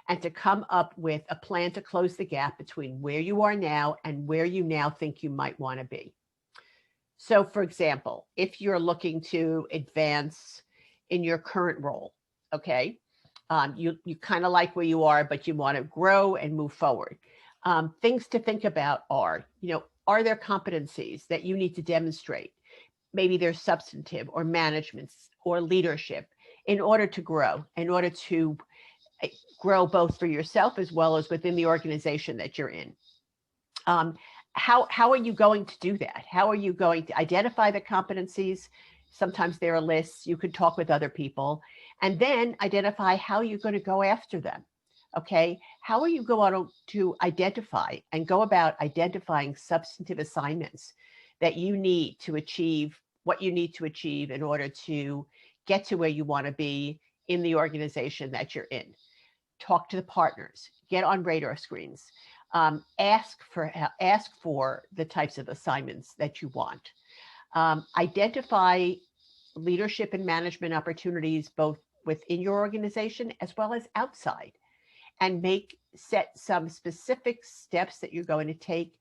And to come up with a plan to close the gap between where you are now and where you now think you might want to be. So for example, if you're looking to advance in your current role, okay, you kind of like where you are, but you want to grow and move forward. Things to think about are, are there competencies that you need to demonstrate? Maybe there's substantive or management or leadership in order to grow both for yourself as well as within the organization that you're in. How are you going to do that? How are you going to identify the competencies? Sometimes there are lists. You could talk with other people and then identify how you're going to go after them. Okay, how are you going to identify and go about identifying substantive assignments that you need to achieve what you need to achieve in order to get to where you want to be in the organization that you're in. Talk to the partners, get on radar screens, ask for the types of assignments that you want. Identify leadership and management opportunities both within your organization as well as outside, and set some specific steps that you're going to take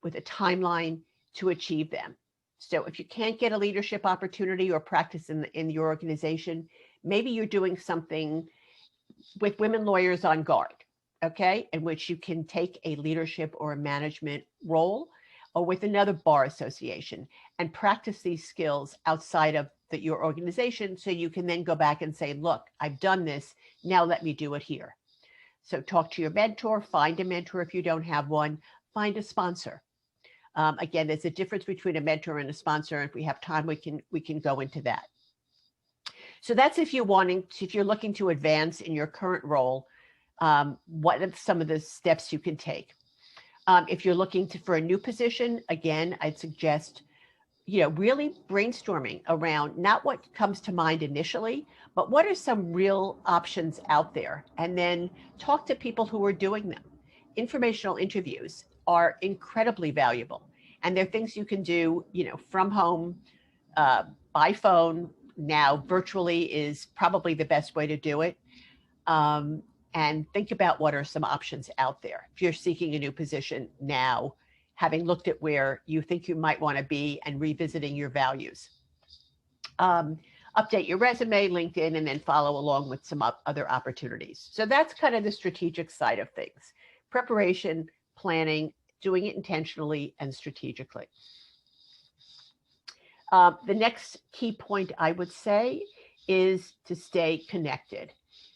with a timeline to achieve them. So if you can't get a leadership opportunity or practice in your organization, maybe you're doing something with Women Lawyers on Guard, okay, in which you can take a leadership or a management role, or with another bar association, and practice these skills outside of your organization, so you can then go back and say, look, I've done this, now let me do it here. So talk to your mentor, find a mentor if you don't have one, find a sponsor. Again, there's a difference between a mentor and a sponsor. If we have time, we can go into that. So that's if you're looking to advance in your current role, what are some of the steps you can take? If you're looking for a new position, again, I'd suggest, really brainstorming around not what comes to mind initially, but what are some real options out there? And then talk to people who are doing them. Informational interviews are incredibly valuable. And they're things you can do, from home, by phone. Now, virtually is probably the best way to do it. And think about what are some options out there. If you're seeking a new position now, having looked at where you think you might want to be and revisiting your values. Update your resume, LinkedIn, and then follow along with some other opportunities. So that's kind of the strategic side of things. Preparation, planning, doing it intentionally and strategically. The next key point I would say is to stay connected,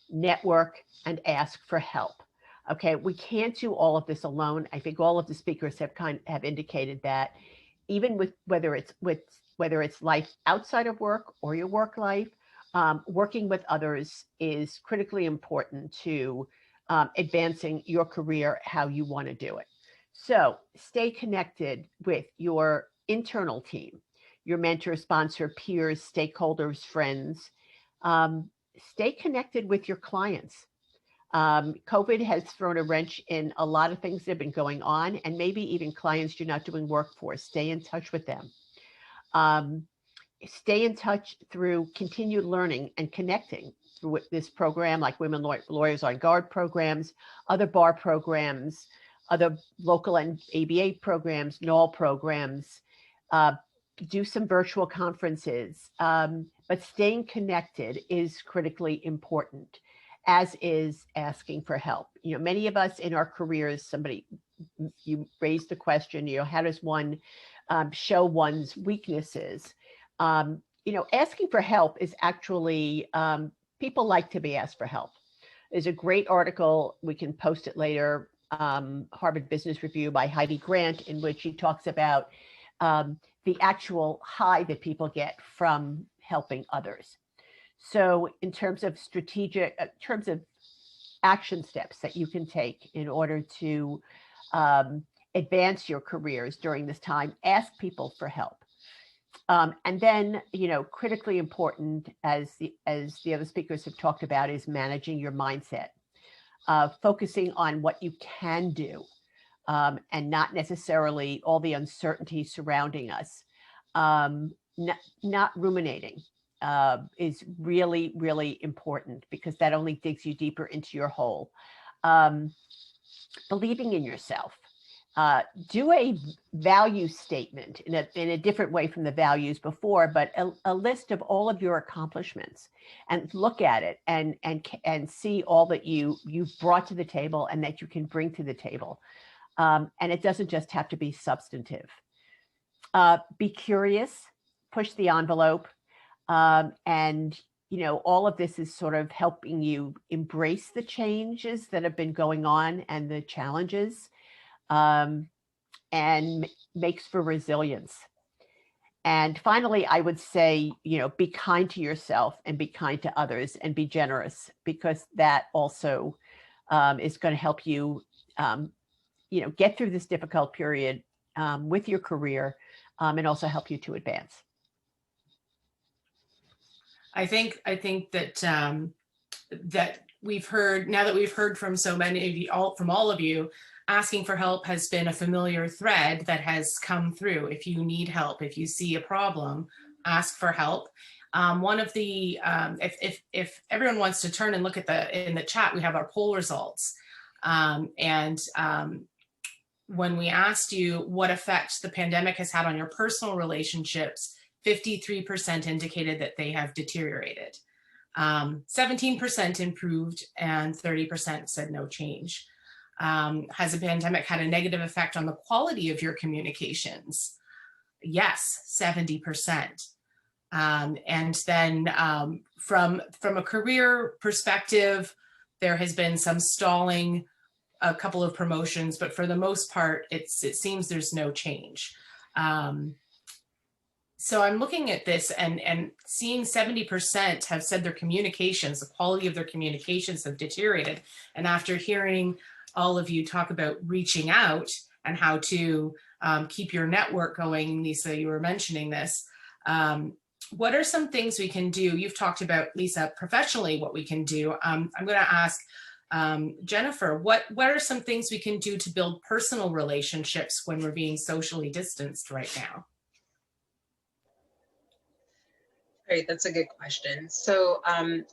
network, and ask for help. Okay, we can't do all of this alone. I think all of the speakers have indicated that, even with whether it's life outside of work or your work life, working with others is critically important to advancing your career how you want to do it. So stay connected with your internal team, your mentor, sponsor, peers, stakeholders, friends. Stay connected with your clients. COVID has thrown a wrench in a lot of things that have been going on, and maybe even clients you're not doing work for. Stay in touch with them. Stay in touch through continued learning and connecting through this program, like Women Lawyers on Guard programs, other bar programs, other local and ABA programs, NOL programs. Do some virtual conferences, but staying connected is critically important, as is asking for help. Many of us in our careers, you raised the question, how does one show one's weaknesses? Asking for help is actually, people like to be asked for help. There's a great article, we can post it later, Harvard Business Review by Heidi Grant, in which she talks about the actual high that people get from helping others. So in terms of action steps that you can take in order to advance your careers during this time, ask people for help. And then, critically important, as the other speakers have talked about, is managing your mindset, focusing on what you can do, and not necessarily all the uncertainty surrounding us. Not ruminating is really, really important, because that only digs you deeper into your hole. Believing in yourself. Do a value statement in a different way from the values before, but a list of all of your accomplishments, and look at it and see all that you've brought to the table and that you can bring to the table. And it doesn't just have to be substantive. Be curious, push the envelope, and all of this is sort of helping you embrace the changes that have been going on and the challenges, and makes for resilience. And finally, I would say, be kind to yourself and be kind to others and be generous, because that also is going to help you, get through this difficult period with your career, and also help you to advance. I think that that we've heard, now that we've heard from so many of you, from all of you, asking for help has been a familiar thread that has come through. If you need help, if you see a problem, ask for help. One of the, if everyone wants to turn and look at in the chat, we have our poll results. When we asked you what effect the pandemic has had on your personal relationships, 53% indicated that they have deteriorated. 17% improved and 30% said no change. Has the pandemic had a negative effect on the quality of your communications? Yes, 70%. And then from a career perspective, there has been some stalling, a couple of promotions, but for the most part, it seems there's no change. So I'm looking at this and seeing 70% have said their communications, the quality of their communications have deteriorated. And after hearing all of you talk about reaching out and how to keep your network going, Lisa, you were mentioning this. What are some things we can do? You've talked about, Lisa, professionally, what we can do. I'm going to ask Jennifer, what are some things we can do to build personal relationships when we're being socially distanced right now? Great, that's a good question. So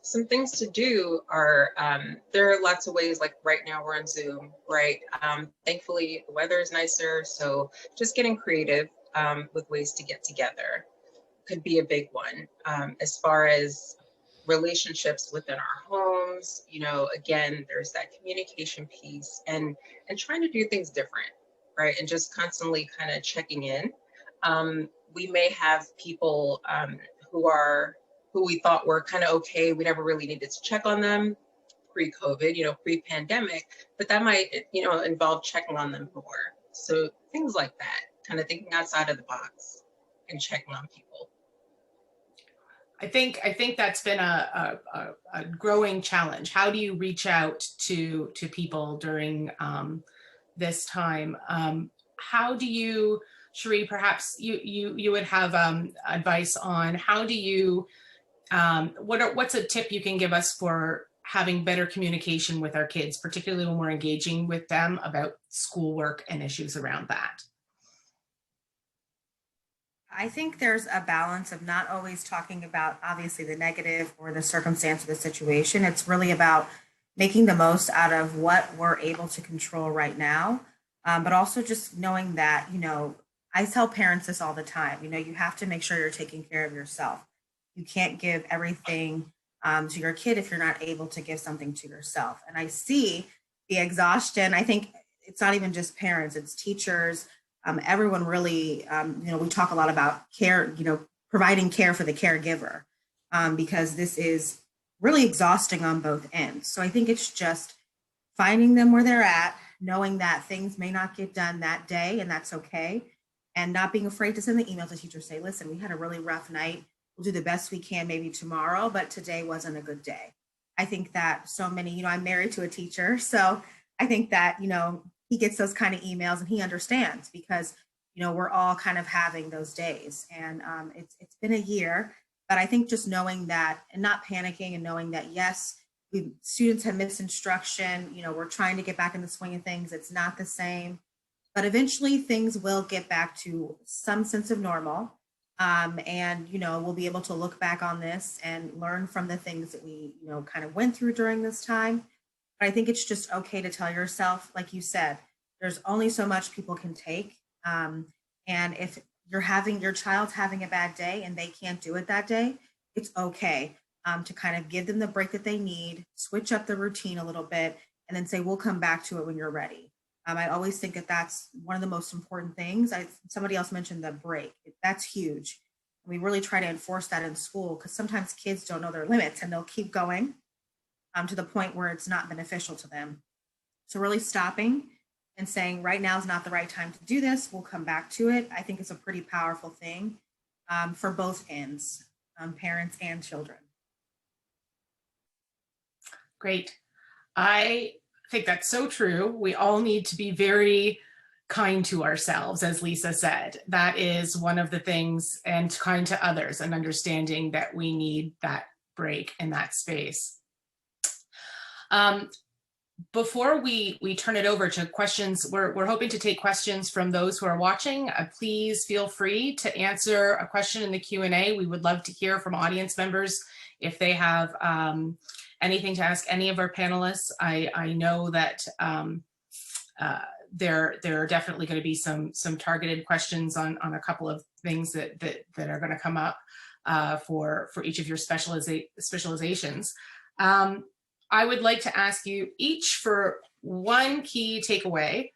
some things to do are, there are lots of ways, like right now we're on Zoom, right? Thankfully, the weather is nicer, so just getting creative with ways to get together could be a big one. As far as relationships within our homes, you know, again, there's that communication piece and trying to do things different, right? And just constantly kind of checking in. We may have people who we thought were kind of okay. We never really needed to check on them pre-COVID, you know, pre-pandemic, but that might, you know, involve checking on them more. So things like that, kind of thinking outside of the box and checking on people. I think that's been a growing challenge. How do you reach out to people during this time? How do you, Cherie, perhaps you would have advice on how do you, what's a tip you can give us for having better communication with our kids, particularly when we're engaging with them about schoolwork and issues around that? I think there's a balance of not always talking about obviously the negative or the circumstance of the situation. It's really about making the most out of what we're able to control right now. But also just knowing that, you know, I tell parents this all the time, you know, you have to make sure you're taking care of yourself. You can't give everything to your kid if you're not able to give something to yourself. And I see the exhaustion. I think it's not even just parents, it's teachers, everyone really, you know, we talk a lot about care, you know, providing care for the caregiver, because this is really exhausting on both ends. So I think it's just finding them where they're at, knowing that things may not get done that day, and that's okay. And not being afraid to send the email to teachers, say, listen, we had a really rough night. We'll do the best we can maybe tomorrow, but today wasn't a good day. I think that so many, you know, I'm married to a teacher, so I think that, you know, he gets those kind of emails and he understands because, you know, we're all kind of having those days. And it's been a year, but I think just knowing that and not panicking and knowing that, yes, students have missed instruction, you know, we're trying to get back in the swing of things. It's not the same, but eventually things will get back to some sense of normal. And, you know, we'll be able to look back on this and learn from the things that we, you know, kind of went through during this time. But I think it's just okay to tell yourself, like you said, there's only so much people can take. And if your child's having a bad day and they can't do it that day, it's okay to kind of give them the break that they need, switch up the routine a little bit, and then say, we'll come back to it when you're ready. I always think that that's one of the most important things. Somebody else mentioned the break. That's huge. We really try to enforce that in school because sometimes kids don't know their limits and they'll keep going to the point where it's not beneficial to them. So really stopping and saying, right now is not the right time to do this. We'll come back to it. I think it's a pretty powerful thing for both ends, parents and children. Great. I think that's so true. We all need to be very kind to ourselves, as Lisa said. That is one of the things, and kind to others, and understanding that we need that break in that space. Before we turn it over to questions, we're hoping to take questions from those who are watching. Please feel free to answer a question in the Q&A. We would love to hear from audience members if they have anything to ask any of our panelists. I know that there are definitely going to be some targeted questions on a couple of things that are going to come up for each of your specializations. I would like to ask you each for one key takeaway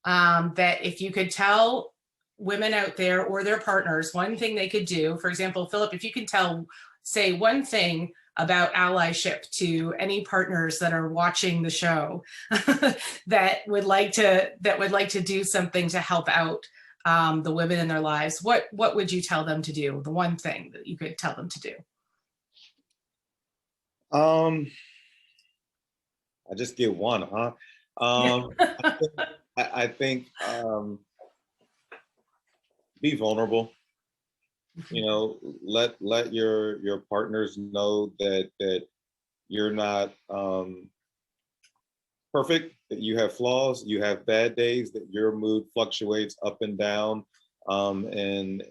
that if you could tell women out there or their partners one thing they could do. For example, Philip, if you could say one thing about allyship to any partners that are watching the show that would like to do something to help out the women in their lives, what would you tell them to do? The one thing that you could tell them to do. I just get one, huh? I think be vulnerable. You know, let your partners know that you're not perfect, that you have flaws, you have bad days, that your mood fluctuates up and down in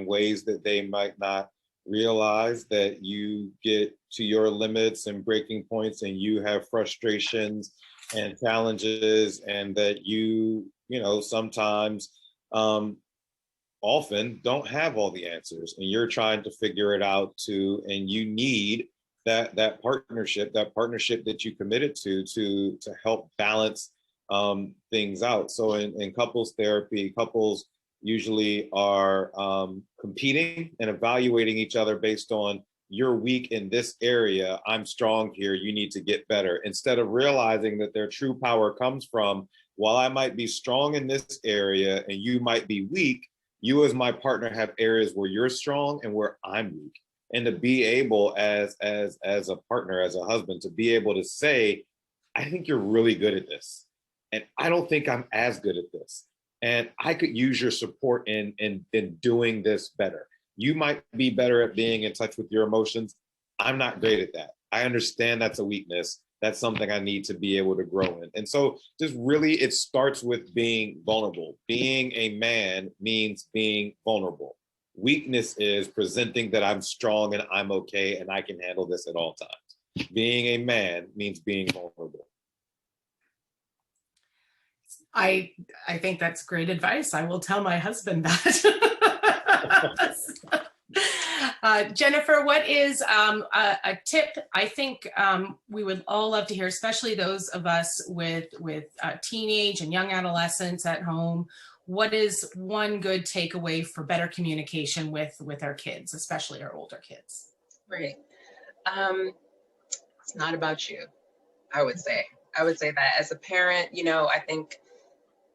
ways that they might not realize, that you get to your limits and breaking points and you have frustrations and challenges, and that you know, sometimes often don't have all the answers and you're trying to figure it out too, and you need that partnership that you committed to help balance things out. So in couples therapy, couples usually are competing and evaluating each other based on, you're weak in this area, I'm strong here, you need to get better, instead of realizing that their true power comes from, while I might be strong in this area and you might be weak, you as my partner have areas where you're strong and where I'm weak. And to be able as a partner, as a husband, to be able to say, I think you're really good at this, and I don't think I'm as good at this, and I could use your support in doing this better. You might be better at being in touch with your emotions. I'm not great at that. I understand that's a weakness. That's something I need to be able to grow in. And so just really, it starts with being vulnerable. Being a man means being vulnerable. Weakness is presenting that I'm strong and I'm okay and I can handle this at all times. Being a man means being vulnerable. I think that's great advice. I will tell my husband that. Jennifer, what is a tip? I think we would all love to hear, especially those of us with teenage and young adolescents at home. What is one good takeaway for better communication with our kids, especially our older kids? Right. It's not about you, I would say. I would say that as a parent, you know, I think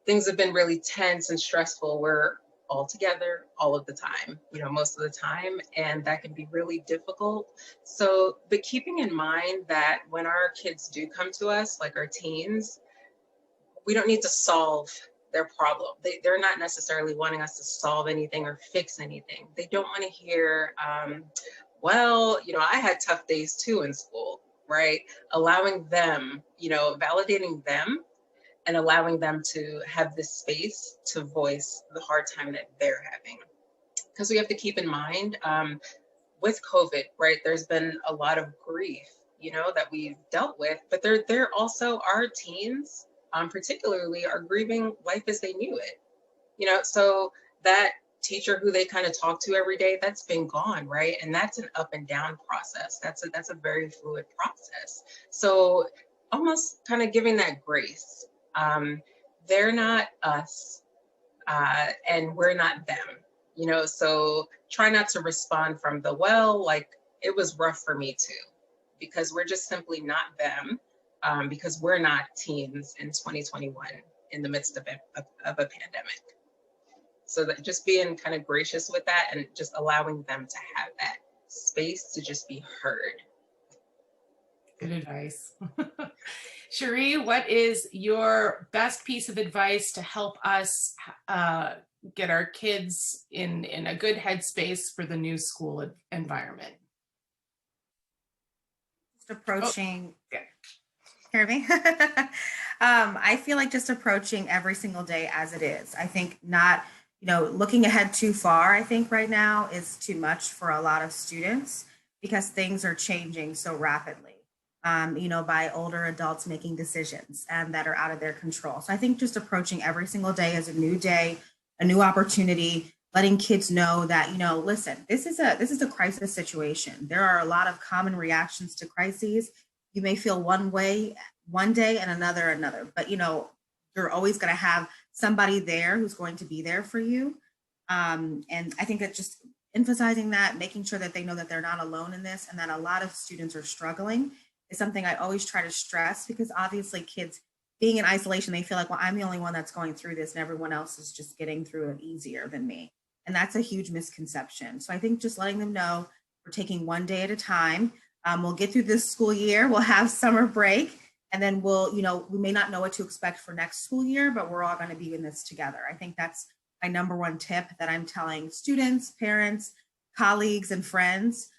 things have been really tense and stressful. We're all together all of the time, you know, most of the time, and that can be really difficult. So, but keeping in mind that when our kids do come to us, like our teens, we don't need to solve their problem. They're not necessarily wanting us to solve anything or fix anything. They don't want to hear, well, you know, I had tough days too in school, right? Allowing them, you know, validating them and allowing them to have this space to voice the hard time that they're having. Because we have to keep in mind, with COVID, right, there's been a lot of grief, you know, that we've dealt with, but they're also, our teens, particularly, are grieving life as they knew it, you know, so that teacher who they kind of talk to every day, that's been gone, right? And that's an up and down process. That's a very fluid process. So almost kind of giving that grace. They're not us, and we're not them, you know, so try not to respond from the, well, like, it was rough for me too, because we're just simply not them, because we're not teens in 2021 in the midst of a pandemic. So that just being kind of gracious with that and just allowing them to have that space to just be heard. Good advice. Cherie, what is your best piece of advice to help us get our kids in a good headspace for the new school environment? Just approaching, yeah. Hear me? I feel like just approaching every single day as it is. I think not, looking ahead too far, I think right now is too much for a lot of students because things are changing so rapidly, by older adults making decisions that are out of their control. So I think just approaching every single day as a new day, a new opportunity, letting kids know that, listen, this is a crisis situation. There are a lot of common reactions to crises. You may feel one way one day and another, but you're always going to have somebody there who's going to be there for you. And I think that just emphasizing that, making sure that they know that they're not alone in this and that a lot of students are struggling is something I always try to stress, because obviously kids being in isolation, they feel like, well, I'm the only one that's going through this and everyone else is just getting through it easier than me. And that's a huge misconception. So I think just letting them know we're taking one day at a time. We'll get through this school year, we'll have summer break, and then we may not know what to expect for next school year, but we're all going to be in this together. I think that's my number one tip that I'm telling students, parents, colleagues, and friends,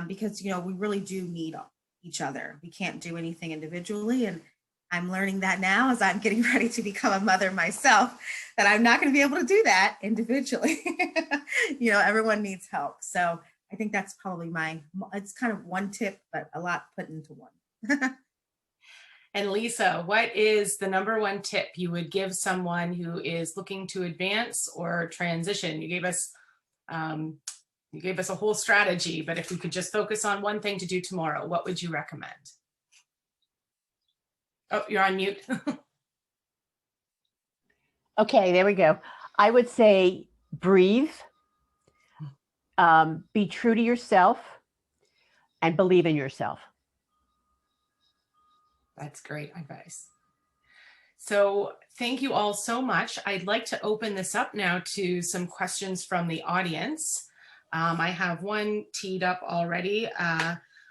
because, we really do need each other. We can't do anything individually. And I'm learning that now as I'm getting ready to become a mother myself, that I'm not going to be able to do that individually. Everyone needs help. So I think that's probably it's kind of one tip, but a lot put into one. And Lisa, what is the number one tip you would give someone who is looking to advance or transition? You gave us a whole strategy, but if we could just focus on one thing to do tomorrow, what would you recommend? Oh, you're on mute. Okay, there we go. I would say breathe, be true to yourself, and believe in yourself. That's great advice. So thank you all so much. I'd like to open this up now to some questions from the audience. I have one teed up already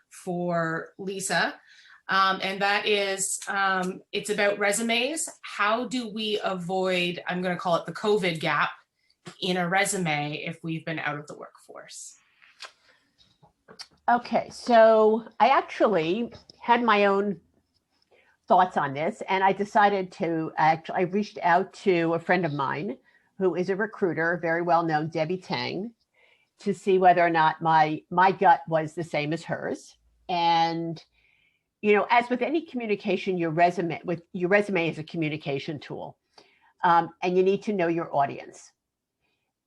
for Lisa. And that is, it's about resumes. How do we avoid, I'm going to call it the COVID gap in a resume if we've been out of the workforce? Okay, so I actually had my own thoughts on this, and I decided I reached out to a friend of mine who is a recruiter, very well known, Debbie Tang, to see whether or not my gut was the same as hers. And as with any communication, your resume is a communication tool, and you need to know your audience.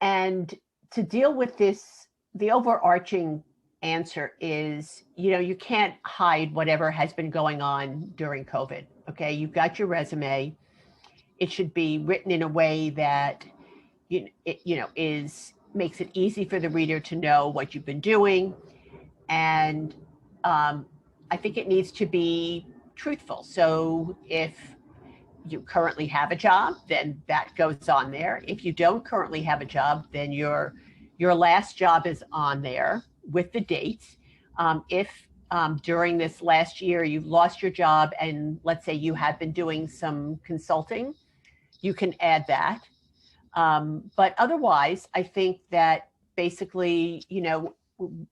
And to deal with this, the overarching answer is, you can't hide whatever has been going on during COVID. Okay, you've got your resume. It should be written in a way that makes it easy for the reader to know what you've been doing, and I think it needs to be truthful. So if you currently have a job, then that goes on there. If you don't currently have a job, then your last job is on there with the dates. If during this last year you've lost your job and let's say you have been doing some consulting, you can add that. But otherwise, I think that basically,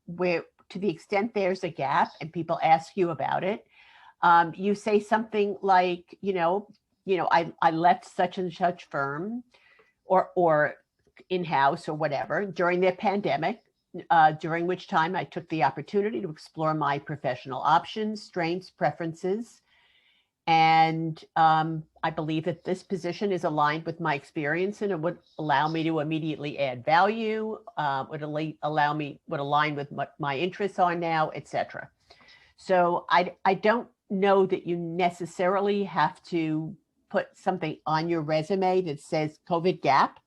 where to the extent there's a gap and people ask you about it, you say something like, I left such and such firm or in-house or whatever during the pandemic, during which time I took the opportunity to explore my professional options, strengths, preferences. And I believe that this position is aligned with my experience and it would allow me to immediately add value, would align with what my interests are now, etc. So I don't know that you necessarily have to put something on your resume that says COVID gap.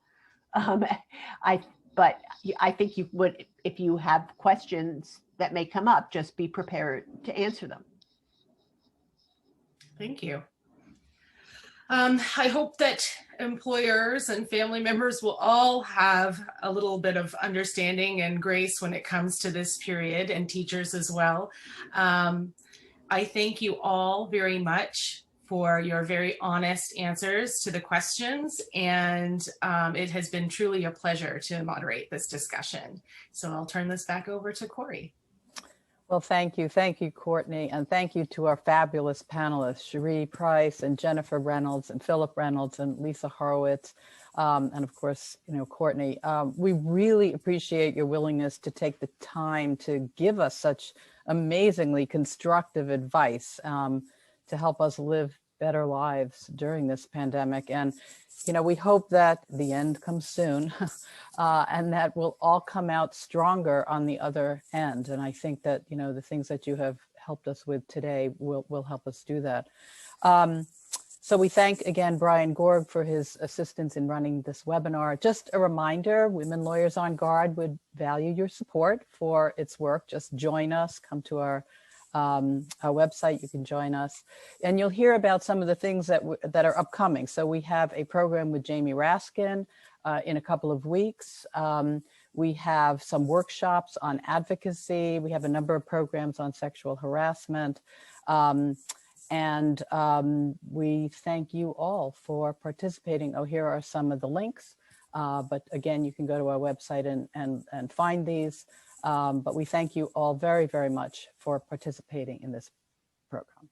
But I think you would, if you have questions that may come up, just be prepared to answer them. Thank you. I hope that employers and family members will all have a little bit of understanding and grace when it comes to this period, and teachers as well. I thank you all very much for your very honest answers to the questions. And it has been truly a pleasure to moderate this discussion. So I'll turn this back over to Corey. Well, thank you. Thank you, Courtney. And thank you to our fabulous panelists, Cherie Price and Jennifer Reynolds and Philip Reynolds and Lisa Horowitz. And of course, Courtney, we really appreciate your willingness to take the time to give us such amazingly constructive advice to help us live better lives during this pandemic. And, we hope that the end comes soon and that we'll all come out stronger on the other end. And I think that, the things that you have helped us with today will help us do that. So we thank again Brian Gorg for his assistance in running this webinar. Just a reminder, Women Lawyers on Guard would value your support for its work. Just join us, come to our website, you can join us. And you'll hear about some of the things that are upcoming. So we have a program with Jamie Raskin in a couple of weeks. We have some workshops on advocacy. We have a number of programs on sexual harassment. And we thank you all for participating. Oh, here are some of the links. But again, you can go to our website and find these. But we thank you all very, very much for participating in this program.